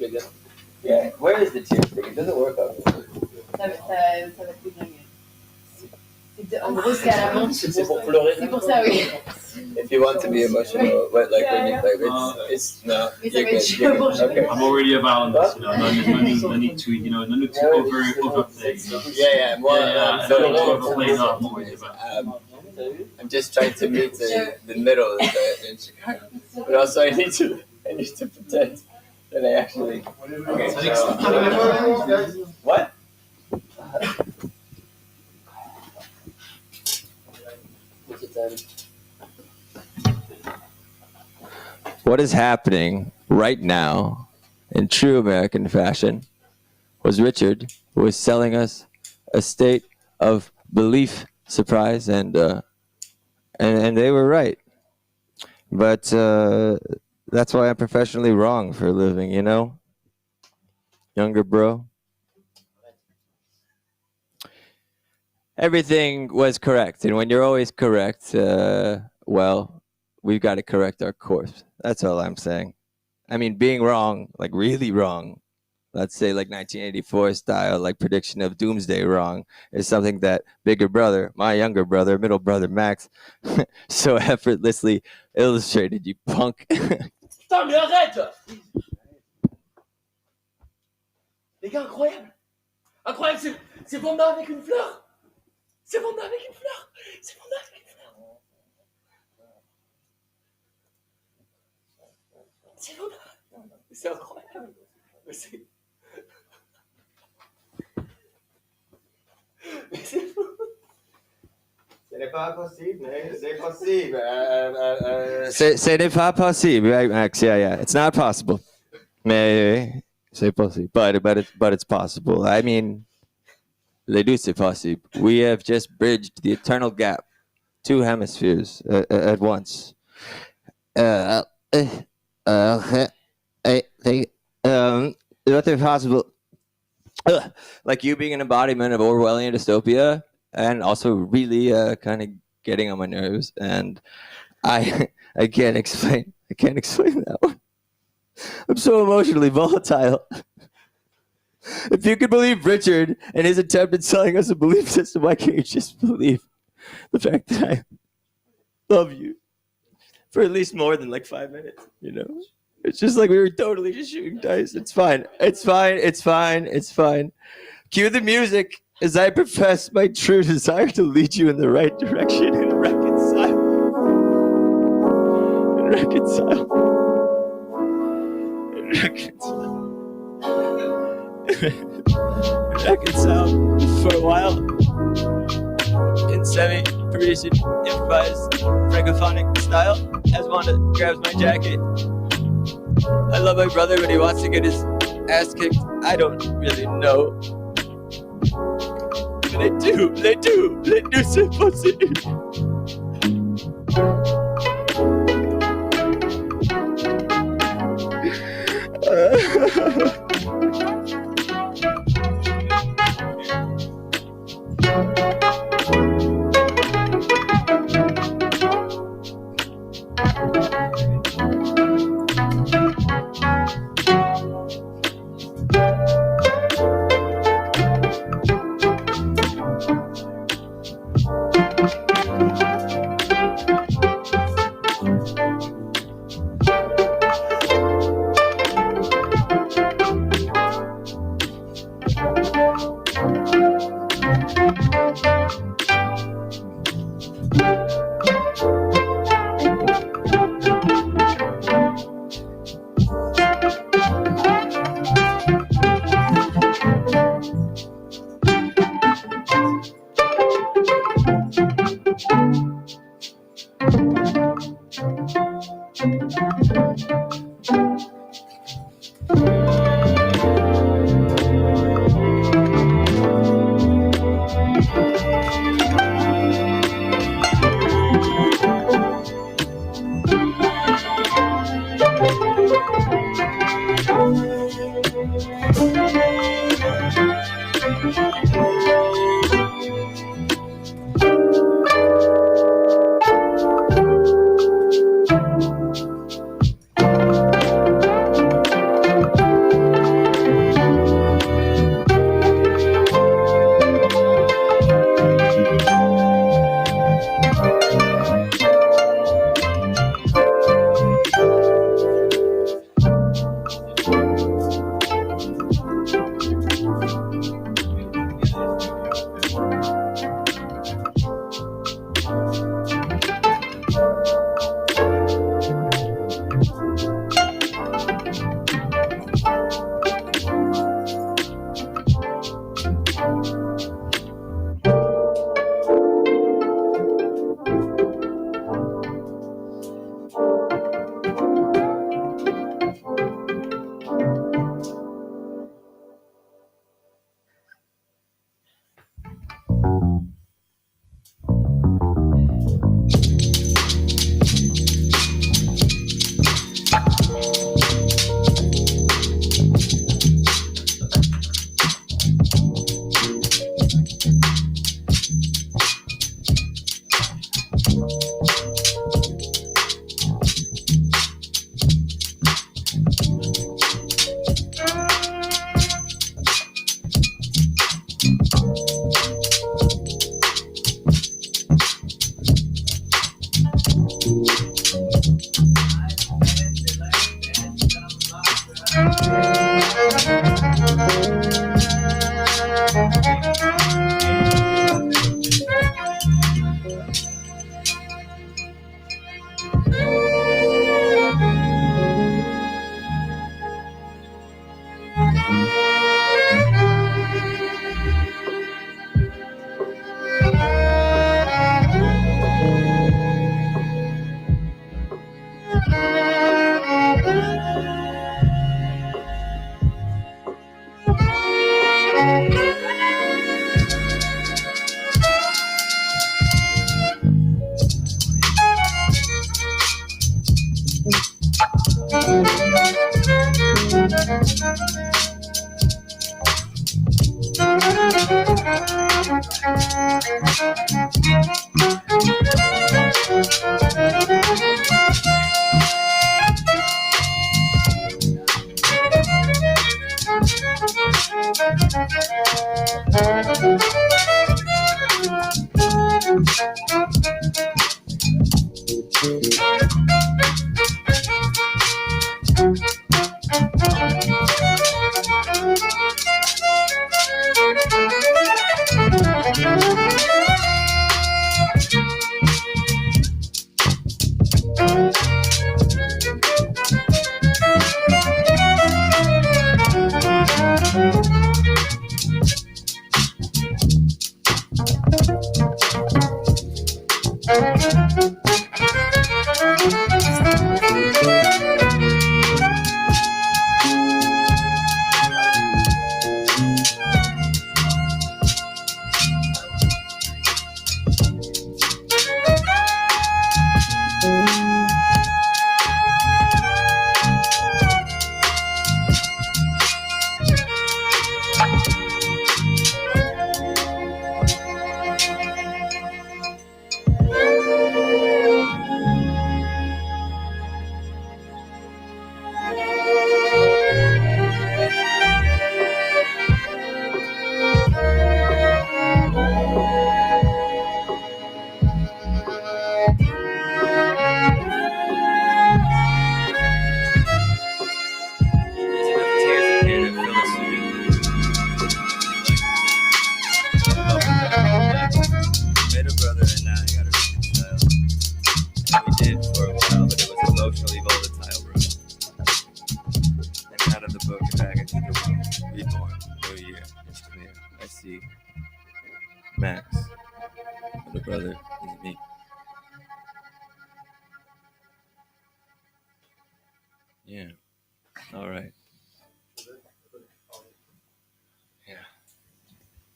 Yeah, where is the cheer stick? It doesn't work out. Ça va plus dingue. En gros, c'est à l'avant. C'est pour pleurer. C'est pour ça, oui. if you want to be emotional, but like when you play, it's no. You're good. You're good. Okay. I'm already a balance, you know. No need to, you know, no need to overplay. Yeah. More. Overplay. No, I'm already a balance. I'm just trying to meet the middle in Chicago, but also I need to pretend that I actually. Okay. So, what? What is happening right now, in true American fashion, was Richard who was selling us a state of belief, surprise, and they were right. But that's why I'm professionally wrong for a living, you know? Younger bro. Everything was correct, and when you're always correct, well, we've got to correct our course. That's all I'm saying. I mean, being wrong, like really wrong, let's say like 1984 style, like prediction of doomsday wrong, is something that bigger brother, my younger brother, middle brother Max, so effortlessly illustrated, you punk. Putain, mais arrête! Les gars, incroyable! Incroyable, c'est Vanda avec une fleur! C'est Vanda avec une fleur! C'est Vanda avec une fleur! C'est Vanda! C'est incroyable! Mais c'est... Mais c'est fou! Ce n'est pas possible, mais c'est possible. Ce n'est pas possible, right, Max? Yeah. It's not possible. Mais c'est possible. But it's possible. I mean, les deux c'est possible. We have just bridged the eternal gap. Two hemispheres at once. What if possible? Like you being an embodiment of Orwellian dystopia, and also really kind of getting on my nerves, and I can't explain that one. I'm so emotionally volatile. If you could believe Richard and his attempt at selling us a belief system, why can't you just believe the fact that I love you for at least more than like 5 minutes, you know? It's just like we were totally just shooting dice. It's fine. Cue the music as I profess my true desire to lead you in the right direction and reconcile. Reconcile for a while in semi-Parisian improvised francophonic style as Wanda grabs my jacket. I love my brother when he wants to get his ass kicked. I don't really know. But I do c'est possible.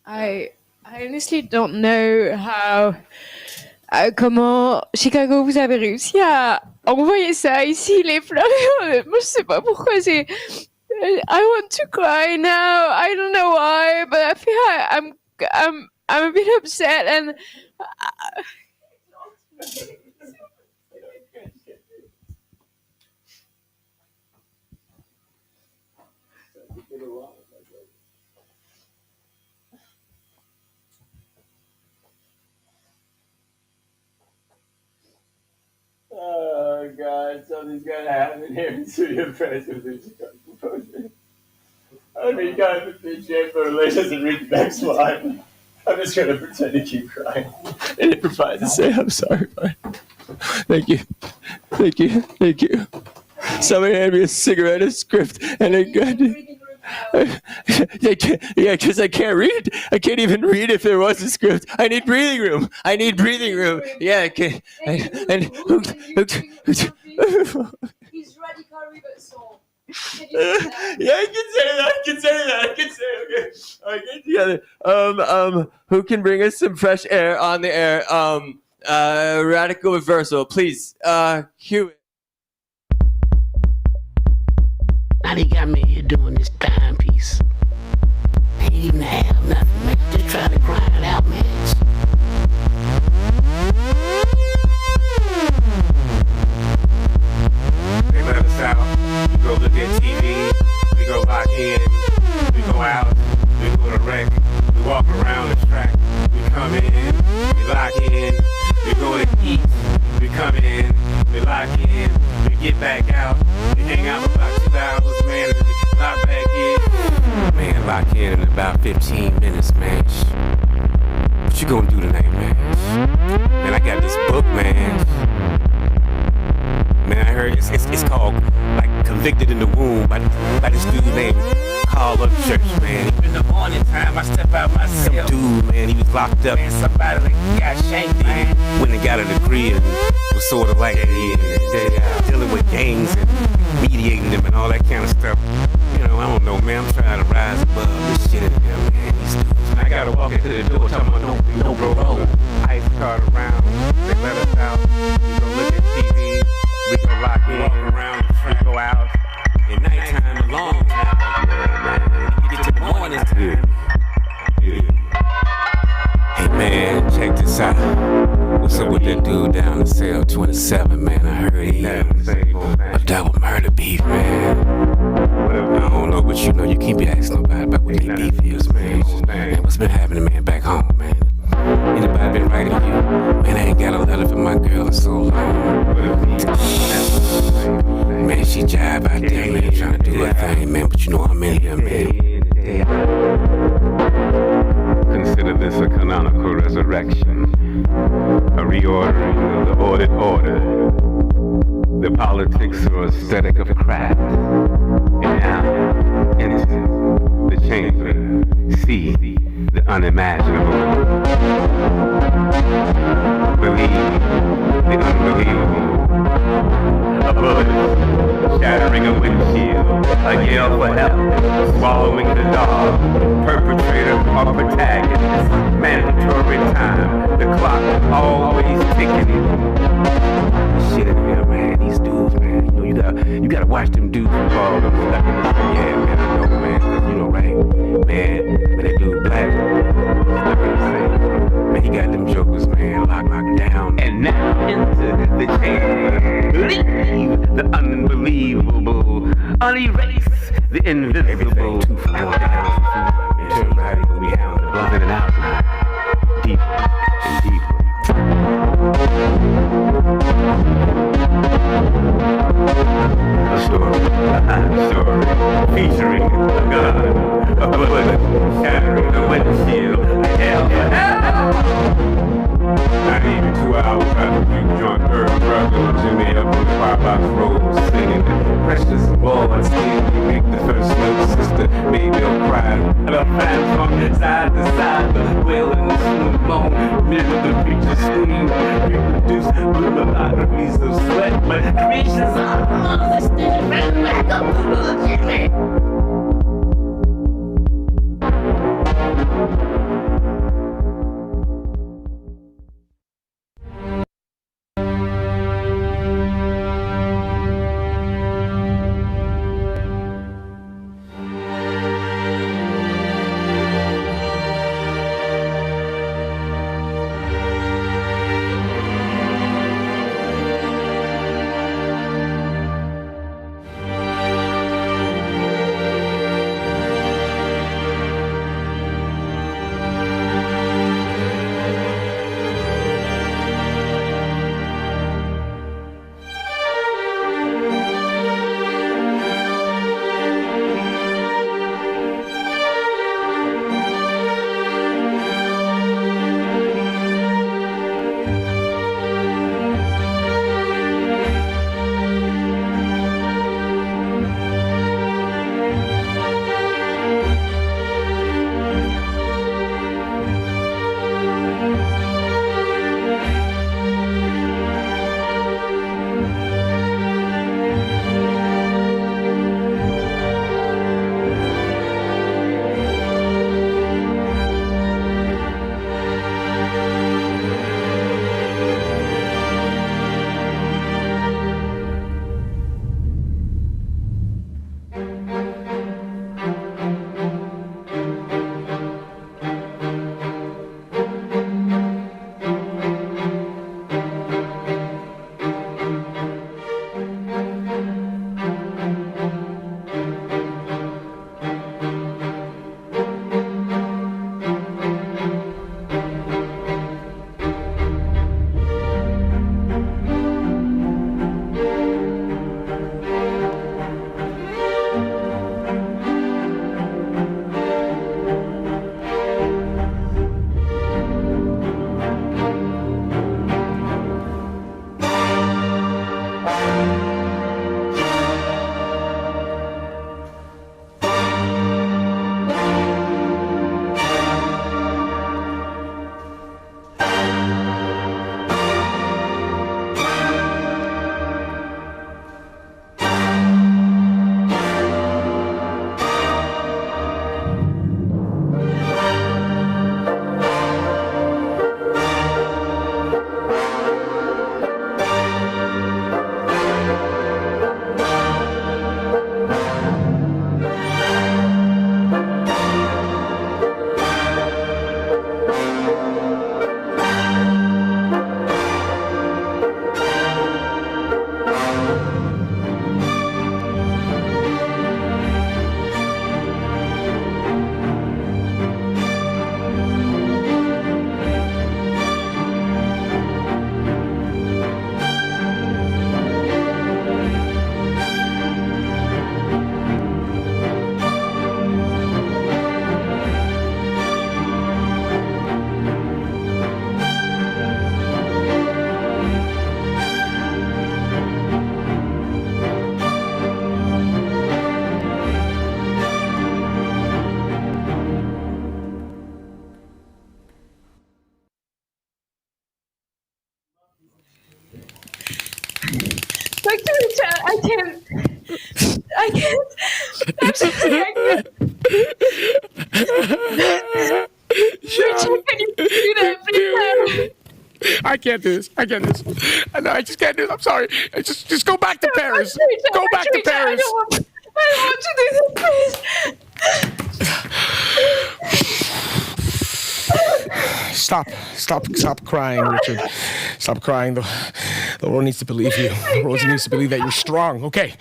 I honestly don't know how. Comment Chicago vous avez réussi à envoyer ça ici les fleurs. Moi je sais pas pourquoi c'est. I want to cry now. I don't know why, but I feel like I'm a bit upset and. Oh God, something's gonna happen here in Studio Press with this composer. I mean, God, if the chamber relations and read the next line, I'm just gonna pretend to keep crying and improvise and say I'm sorry. Thank you, thank you, thank you. Somebody handed me a cigarette, a script, and a gun. Yeah, because I can't read. I can't even read if there was a script. I need breathing room. I need breathing room. Yeah, I can. And He's radical river song. Yeah, I can say that. Okay. All right, get together. Who can bring us some fresh air on the air? Radical reversal, please. Cue it. Now they got me here doing this timepiece. Ain't even have nothing, man. Just trying to grind it out, man. They let us out. We go look at TV. We go lock in. We go out. We go to rec. We walk around the track. We come in. We lock in. We go to eat. We come in. We lock in. We get back out. We hang out for about 2 hours, man. And we lock back in. Man, lock in about 15 minutes, man. What you gonna do tonight, man? Man, I got this book, man. Man, I heard it's called, like, Convicted in the Womb by this dude named Carl up Church, man. In the morning time, I step out myself. Some dude, man, he was locked up. Man, somebody like got shanked, man. When they got a degree and was sort of like dealing with gangs and mediating them and all that kind of stuff. You know, I don't know, man. I'm trying to rise above this shit in here, man. These dudes, man. I gotta walk into the door, talking about no bro. Ice cart around, they let us out. We go look at TV. We go lock in, walk around the track, go out. At nighttime, a long time, man. You get to the morning time. Hey, man. check this out. What's up with that dude down in cell 27, man? I heard he had a double murder beef, man. I don't know, but you know, you can't be asking nobody about what they beef is, man. Man, what's been happening, man, back home, man? Anybody been writing you? Man, I ain't got a letter from my girl in so long. Man, she jive out there, man, trying to do her thing, man, but you know I'm in here, man. Consider this a canonical resurrection, a reordering of the ordered order, the politics or aesthetic of craft. And now, innocent, the chamber, see the unimaginable, believe the unbelievable. A bullet shattering a windshield, a yell for help, swallowing the dog, perpetrator or protagonist, mandatory time, the clock always ticking. Shit in here, man, these dudes, man, you know, you gotta watch them dudes fall them stuck in the sun. Yeah, man, I know, man, cause you know, right, man, when that dude black, stuck in the same, man, he got them jokers, man, locked down. And now into the chamber, leave the unbelievable, unerase the invisible. Everything 2 for 1 down, everybody gonna be down, in and out, deeper and deeper. A story behind a story, featuring a gun, a bullet, shattering the windshield, hell. Not even 2 hours after you drunk Earl Brother Jimmy up on the Firebox Road singing precious boys, you make the first note, sister, maybe I'll cry. And a fan from side to side, the whale and the smooth bone, mirror the preacher scream, reproduce monographies of sweat, but creations are understood, back up to the Jimmy. Like, I can't. Absolutely, I can't. Richard, can you do that, please? I can't do this. I can't do this. No, I just can't do this. I'm sorry. Just go back to Paris. Go back to Paris. I don't want to do this, please. Stop crying, Richard. Stop crying. The world needs to believe you. The world needs to believe that you're strong. Okay.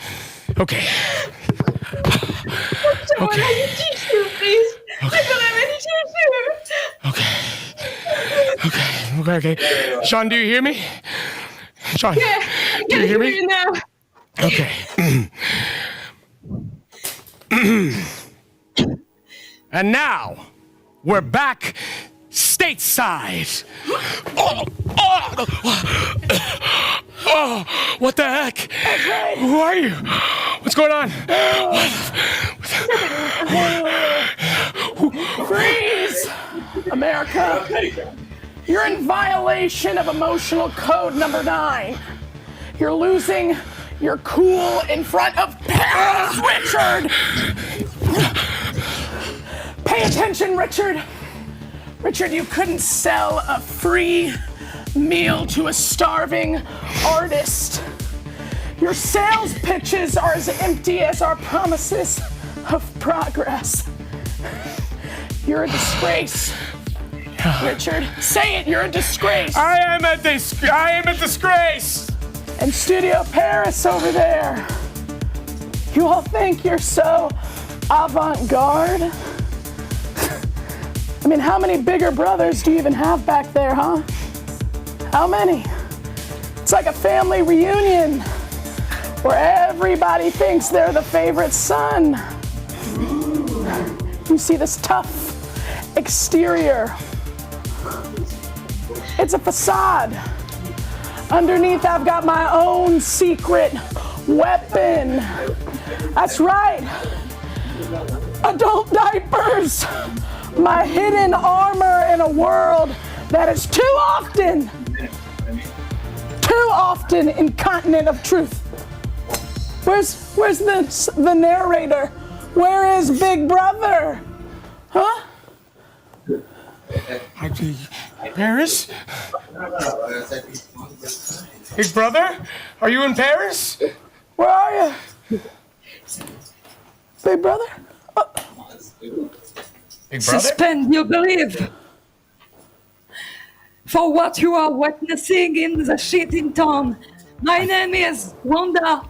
Okay. Let me teach you, please. I don't have any teach you. Okay. Sean, do you hear me? Sean, yeah, do you hear me? You now. Okay. And now, we're back stateside. Oh, what the heck? Who are you? What's going on? Freeze! America, you're in violation of emotional code number 9. You're losing your cool in front of Paris, Richard! Pay attention, Richard. Richard, you couldn't sell a free meal to a starving artist. Your sales pitches are as empty as our promises of progress. You're a disgrace. Richard, say it, you're a disgrace. I am a disgrace. And Studio Paris over there. You all think you're so avant-garde? I mean, how many bigger brothers do you even have back there, huh? How many? It's like a family reunion where everybody thinks they're the favorite son. You see this tough exterior. It's a facade. Underneath, I've got my own secret weapon. That's right. Adult diapers. My hidden armor in a world that is too often incontinent of truth. Where's the narrator? Where is Big Brother? Huh? Paris? Big Brother? Are you in Paris? Where are you? Big Brother? Big Brother? Suspend your belief. For what you are witnessing in the shitting town. My name is Wanda,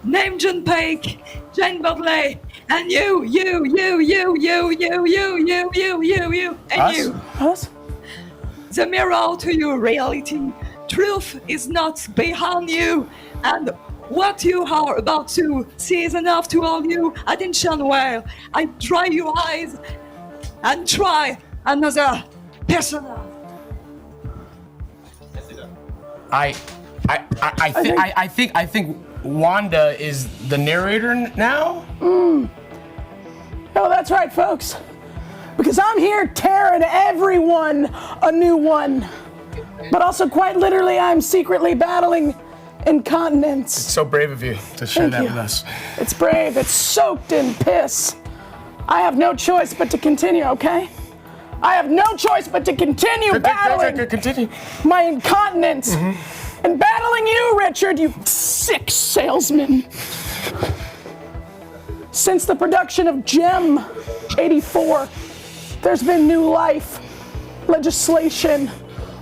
named John Paik, Jane Burley, and you, and you. Us? The mirror to your reality. Truth is not behind you, and what you are about to see is enough to hold you attention while I dry your eyes and try another persona. I think Wanda is the narrator now? Oh, that's right, folks. Because I'm here tearing everyone a new one. But also, quite literally, I'm secretly battling incontinence. It's so brave of you to share that with us. It's brave. It's soaked in piss. I have no choice but to continue, okay? I have no choice but to continue battling my incontinence. And battling you, Richard, you sick salesman. Since the production of Gem 84, there's been new life, legislation,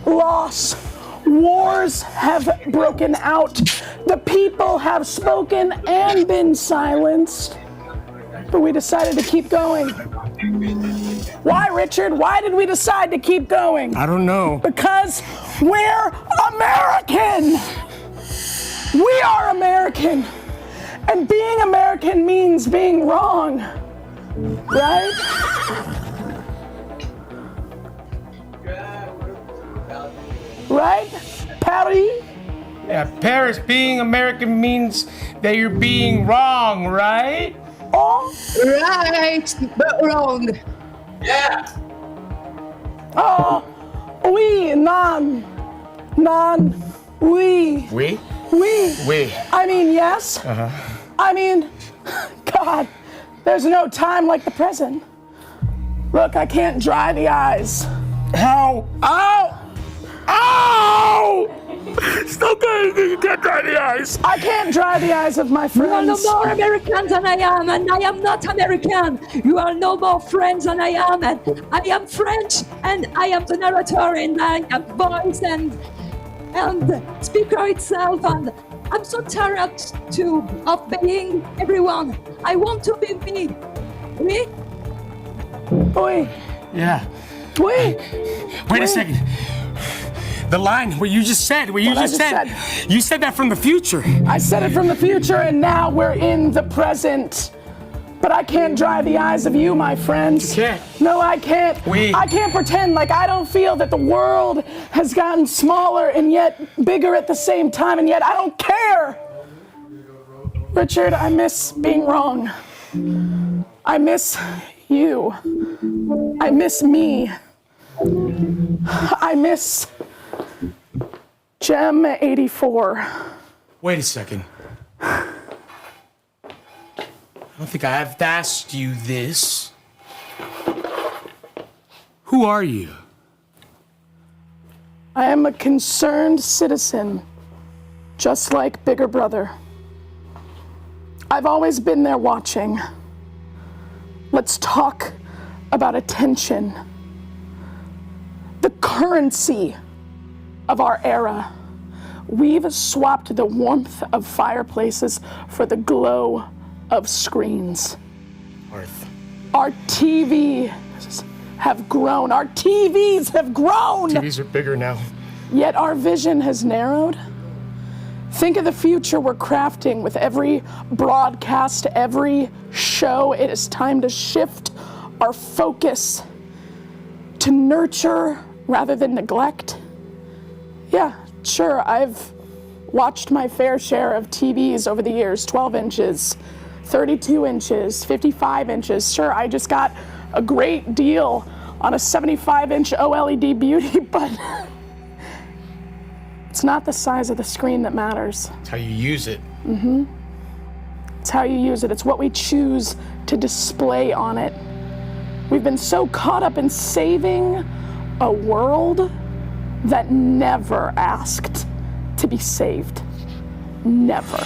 loss, wars have broken out. The people have spoken and been silenced. But we decided to keep going. Why, Richard? Why did we decide to keep going? I don't know. Because we're American! We are American! And being American means being wrong. Right? Right? Paris? Yeah, Paris, being American means that you're being wrong, right? Oh? Right, but wrong. Yeah. Oh, oui, non, We. We? We. I mean, yes. Uh-huh. I mean, God, there's no time like the present. Look, I can't dry the eyes. How? Ow! Ow! Still good. You can't dry the eyes. I can't dry the eyes of my You are no friends. more American than I am, and I am not American. You are no more French than I am, and I am French, and I am the narrator, and I am voice and speaker itself, and I'm so tired of being everyone. I want to be me. Me? Oui. Yeah. Oui. Wait a second. The line where you just said, you said that from the future. I said it from the future, and now we're in the present. But I can't dry the eyes of you, my friends. You can't. No, I can't. I can't pretend like I don't feel that the world has gotten smaller and yet bigger at the same time, and yet I don't care. Richard, I miss being wrong. I miss you. I miss me. I miss Gem 84. Wait a second. I don't think I have asked you this. Who are you? I am a concerned citizen, just like Bigger Brother. I've always been there watching. Let's talk about attention. The currency of our era. We've swapped the warmth of fireplaces for the glow of screens. Earth. Our TVs have grown. Our TVs have grown! TVs are bigger now. Yet our vision has narrowed. Think of the future we're crafting with every broadcast, every show. It is time to shift our focus to nurture rather than neglect. Yeah, sure, I've watched my fair share of TVs over the years, 12 inches, 32 inches, 55 inches. Sure, I just got a great deal on a 75-inch OLED beauty, but it's not the size of the screen that matters. It's how you use it. Mm-hmm. It's how you use it. It's what we choose to display on it. We've been so caught up in saving a world that never asked to be saved. Never.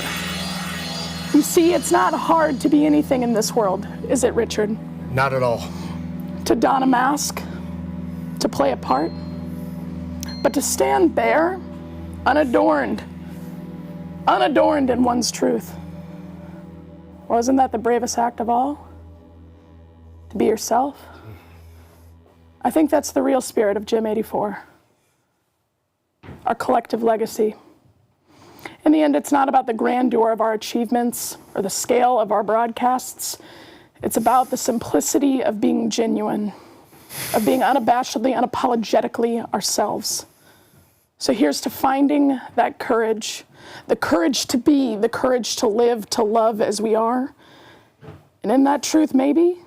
You see, it's not hard to be anything in this world, is it, Richard? Not at all. To don a mask, to play a part, but to stand there, unadorned in one's truth. Wasn't that the bravest act of all? To be yourself? I think that's the real spirit of Gem 84. Our collective legacy. In the end, it's not about the grandeur of our achievements or the scale of our broadcasts. It's about the simplicity of being genuine, of being unabashedly, unapologetically ourselves. So here's to finding that courage, the courage to be, the courage to live, to love as we are. And in that truth, maybe,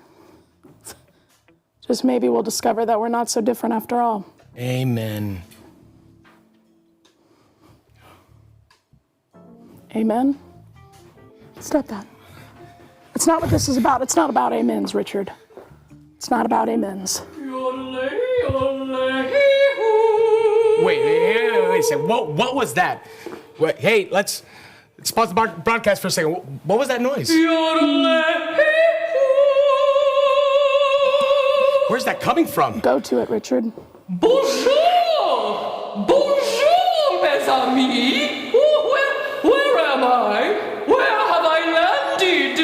just maybe we'll discover that we're not so different after all. Amen. Amen? Stop that. It's not what this is about. It's not about amens, Richard. It's not about amens. Wait a second. What was that? Wait, hey, let's pause the broadcast for a second. What was that noise? Where's that coming from? Go to it, Richard. Bonjour! Bonjour, mes amis! Where am I? Where have I landed?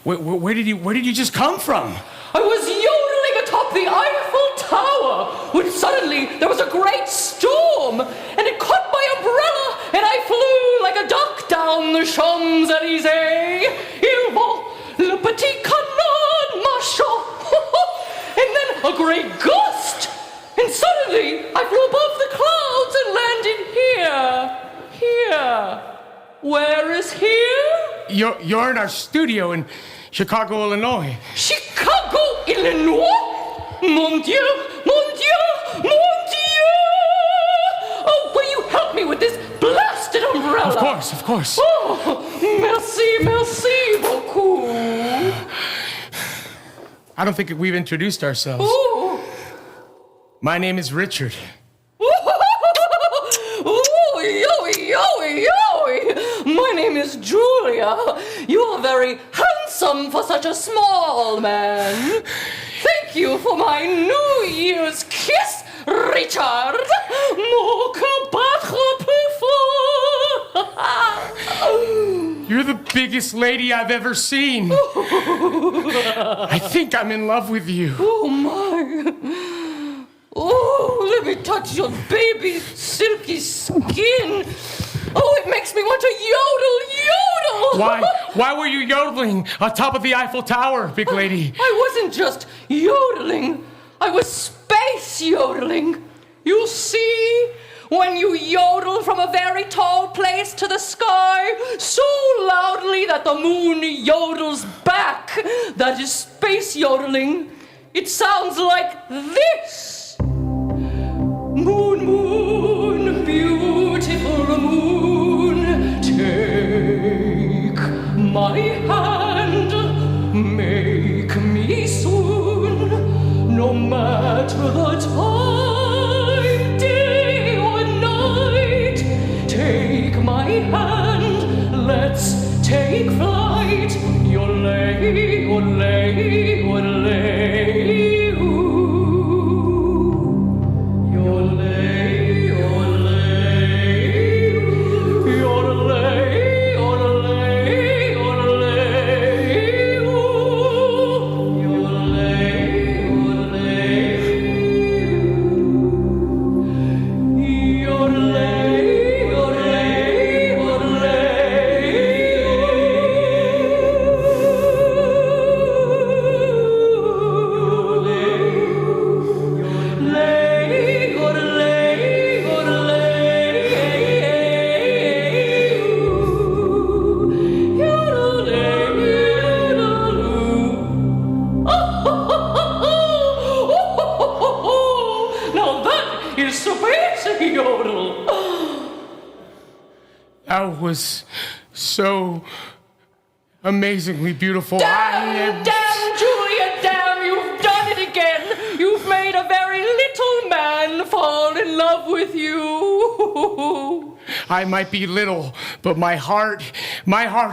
Where did you just come from? I was yodeling atop the Eiffel Tower when suddenly there was a great storm and it caught my umbrella and I flew like a duck down the Champs-Élysées. Il va le petit canon, machin. And then a great gust. And suddenly I flew above the clouds and landed here. Here. Where is here? You're in our studio in Chicago, Illinois. Chicago, Illinois? Mon Dieu, mon Dieu, mon Dieu! Oh, will you course, of course. Oh, merci beaucoup. I don't think we've introduced ourselves. Ooh. My name is Richard. Yoey. My name is Julia. You are very handsome for such a small man. Thank you for my New Year's kiss, Richard. Mon You're the biggest lady I've ever seen. I think I'm in love with you. Oh, my. Oh, let me touch your baby silky skin. Oh, it makes me want to yodel. Why were you yodeling on top of the Eiffel Tower, big lady? I wasn't just yodeling. I was space yodeling. You see, when you yodel from a very tall place to the sky so loudly that the moon yodels back, that is space yodeling. It sounds like this. Moon, moon, beautiful moon, take my hand, make me swoon, no matter the time, day or night. Take my hand, let's take flight. Yolay, yolay, yolay. That was so amazingly beautiful. Damn, Julia, damn, you've done it again. You've made a very little man fall in love with you. I might be little, but my heart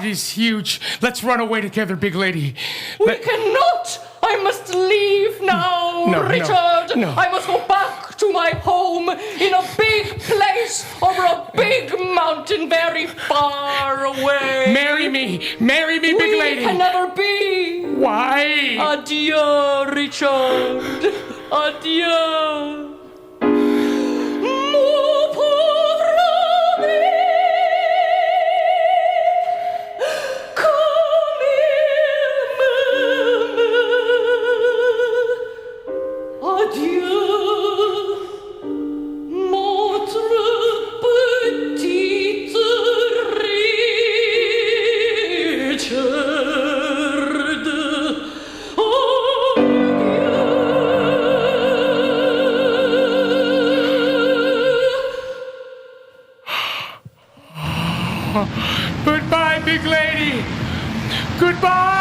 is huge. Let's run away together, big lady. We cannot. I must leave now, Richard. No. I must go back to my home in a big place over a big mountain very far away. Marry me, big lady. We can never be. Why? Adieu, Richard. Adieu. Mon pauvre ami, comme il m'aime. Adieu, notre petite Richard. Goodbye, big lady. Goodbye.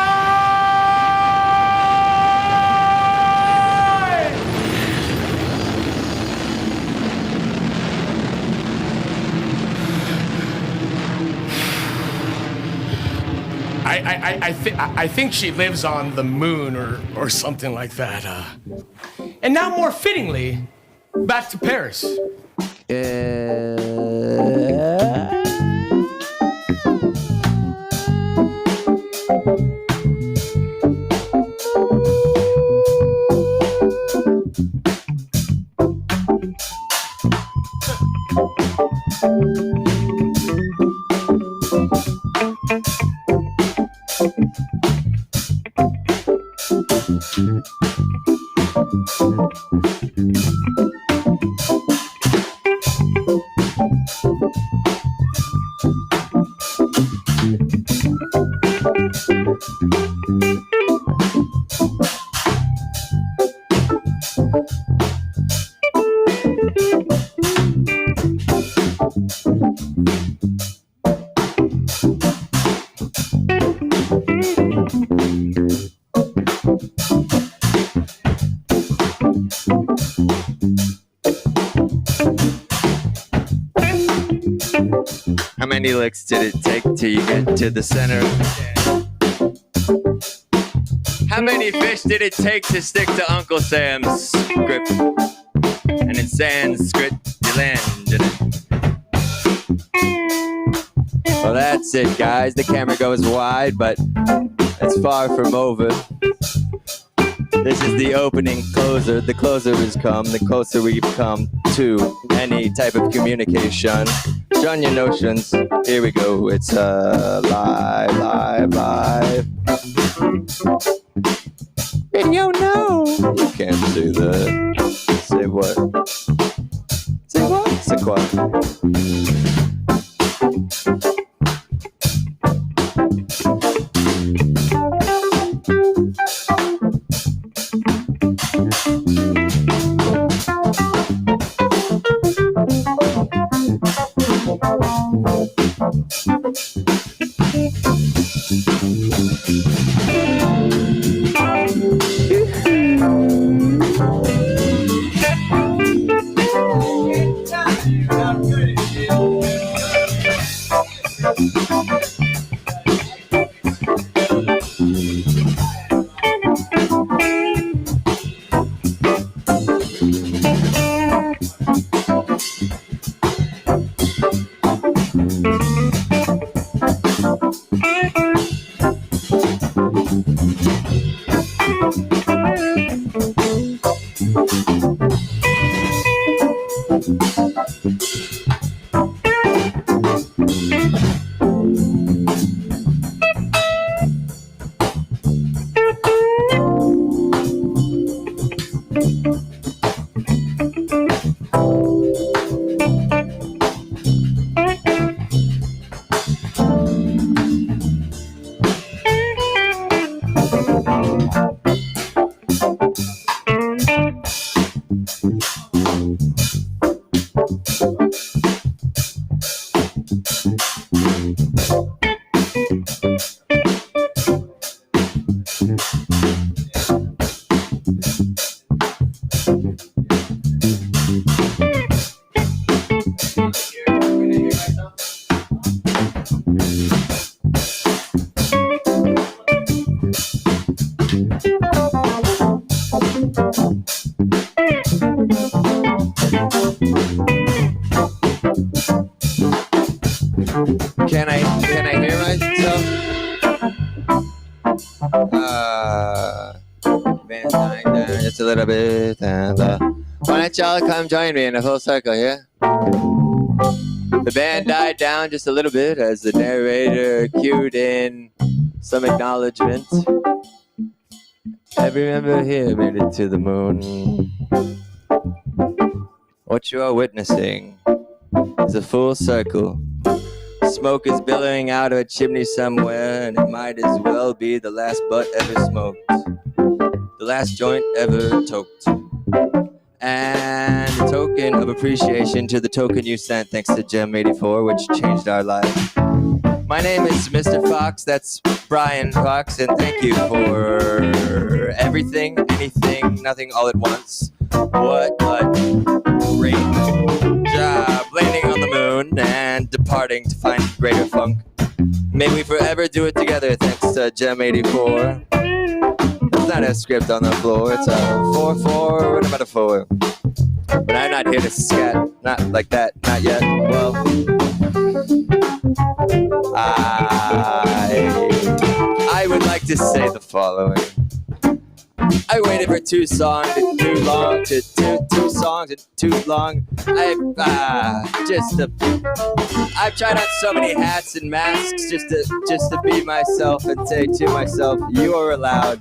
I think she lives on the moon or something like that. And now, more fittingly, back to Paris. many licks did it take till you get to the center of the can? How many fish did it take to stick to Uncle Sam's script? And in Sanskrit, you landed it. Well, that's it, guys. The camera goes wide, but it's far from over. This is the opening closer. The closer has come, the closer we've come to any type of communication. Shun your notions. Here we go. It's live. Yo, no. You can't say that. Say what? Say what? Say quoi? Can I hear myself? Van dying down just a little bit, and why don't y'all come join me in a full circle here? The band died down just a little bit as the narrator cued in some acknowledgement. Every member here made it to the moon. What you are witnessing is a full circle. Smoke is billowing out of a chimney somewhere, and it might as well be the last butt ever smoked, the last joint ever toked. And a token of appreciation to the token you sent thanks to Gem84, which changed our lives. My name is Mr. Fox, that's Brian Fox, and thank you for everything, anything, nothing, all at once. What a great job landing on the moon and departing to find greater funk. May we forever do it together thanks to Gem84. It's not a script on the floor, it's a 4-4 and a metaphor. But I'm not here to scat, not like that, not yet. Well, I would like to say the following. I waited for two songs and too long. I've tried on so many hats and masks just to be myself and say to myself, you are allowed.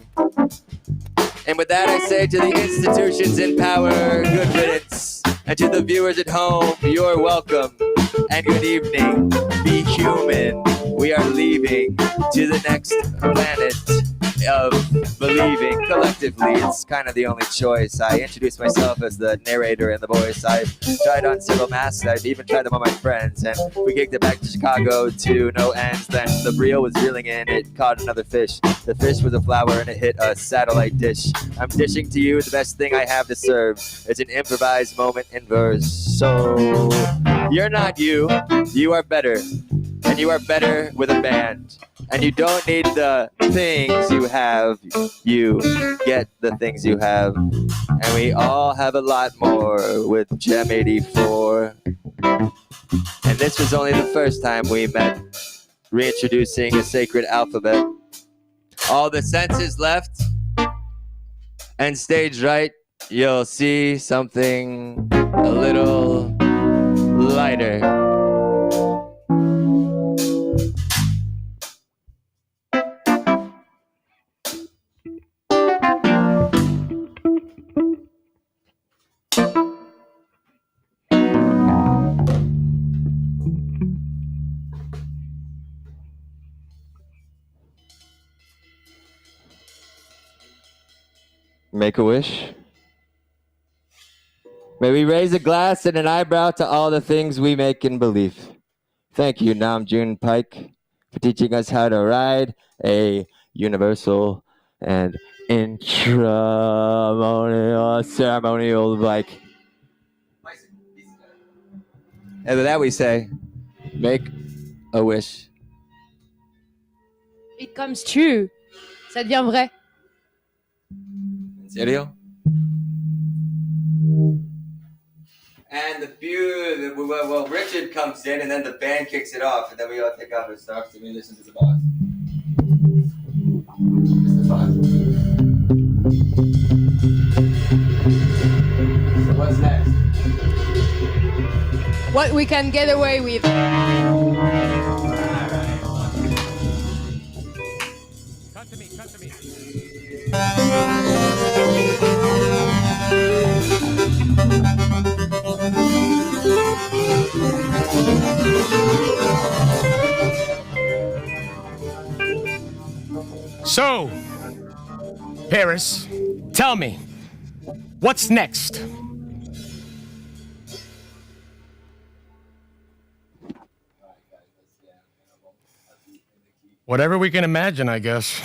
And with that I say to the institutions in power, good riddance. And to the viewers at home, you're welcome. And good evening. Be human. We are leaving to the next planet of believing collectively. It's kind of the only choice. I introduced myself as the narrator and the voice. I've tried on several masks. I've even tried them on my friends. And we kicked it back to Chicago to no ends. Then the reel was reeling in. It caught another fish. The fish was a flower and it hit a satellite dish. I'm dishing to you the best thing I have to serve. It's an improvised moment in verse. So you're not you. You are better. and you are better with a band. And you don't need the things you have, you get the things you have. And we all have a lot more with Gem 84. And this was only the first time we met, reintroducing a sacred alphabet. All the senses left, and stage right, you'll see something a little lighter. Make a wish. May we raise a glass and an eyebrow to all the things we make in belief. Thank you, Namjoon Paik, for teaching us how to ride a universal and ceremonial bike. And with that we say, make a wish. It comes true. Ça devient vrai. Serio? And well, Richard comes in and then the band kicks it off and then we all take off our socks and we listen to the boss. It's the boss. So what's next? What we can get away with. Cut to me. So, Paris, tell me, what's next? Whatever we can imagine, I guess.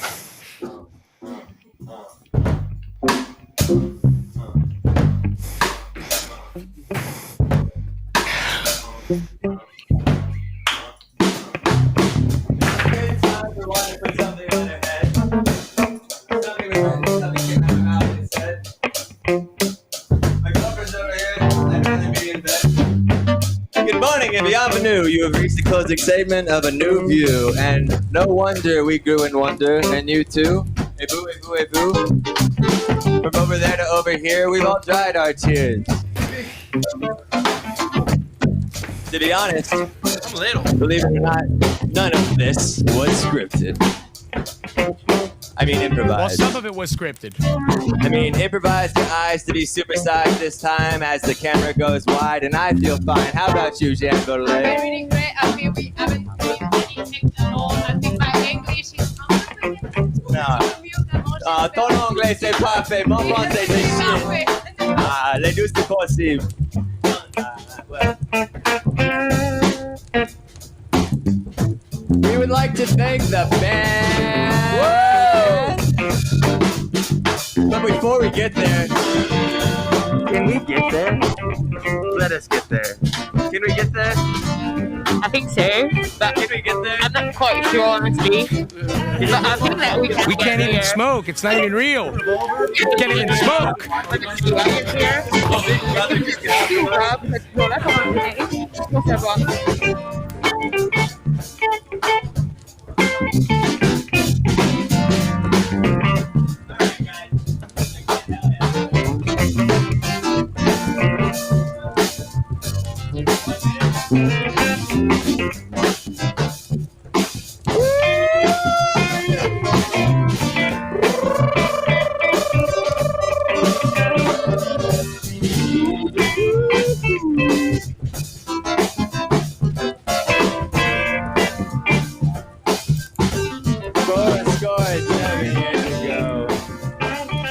Good morning and bienvenue. You have reached the closing segment of A New View, and no wonder we grew in wonder, and you too. Hey boo, hey boo, hey boo. From over there to over here, we've all dried our tears. To be honest, believe it or not, none of this was scripted. I mean improvised. Well, some of it was scripted. I mean, improvised your eyes to be supersized this time as the camera goes wide, and I feel fine. How about you, Jean Baudelaire? I'm reading great. I mean, we haven't been anything at all. I think my English is No. Ton anglais c'est parfait, mon français c'est chier. Ah, les deux c'est possible. We would like to thank the band. But before we get there, can we get there? Let us get there. Can we get there? I think so, but can we get there? I'm not quite sure, honestly. But I think that We can't even smoke. It's not even real. We can't even smoke.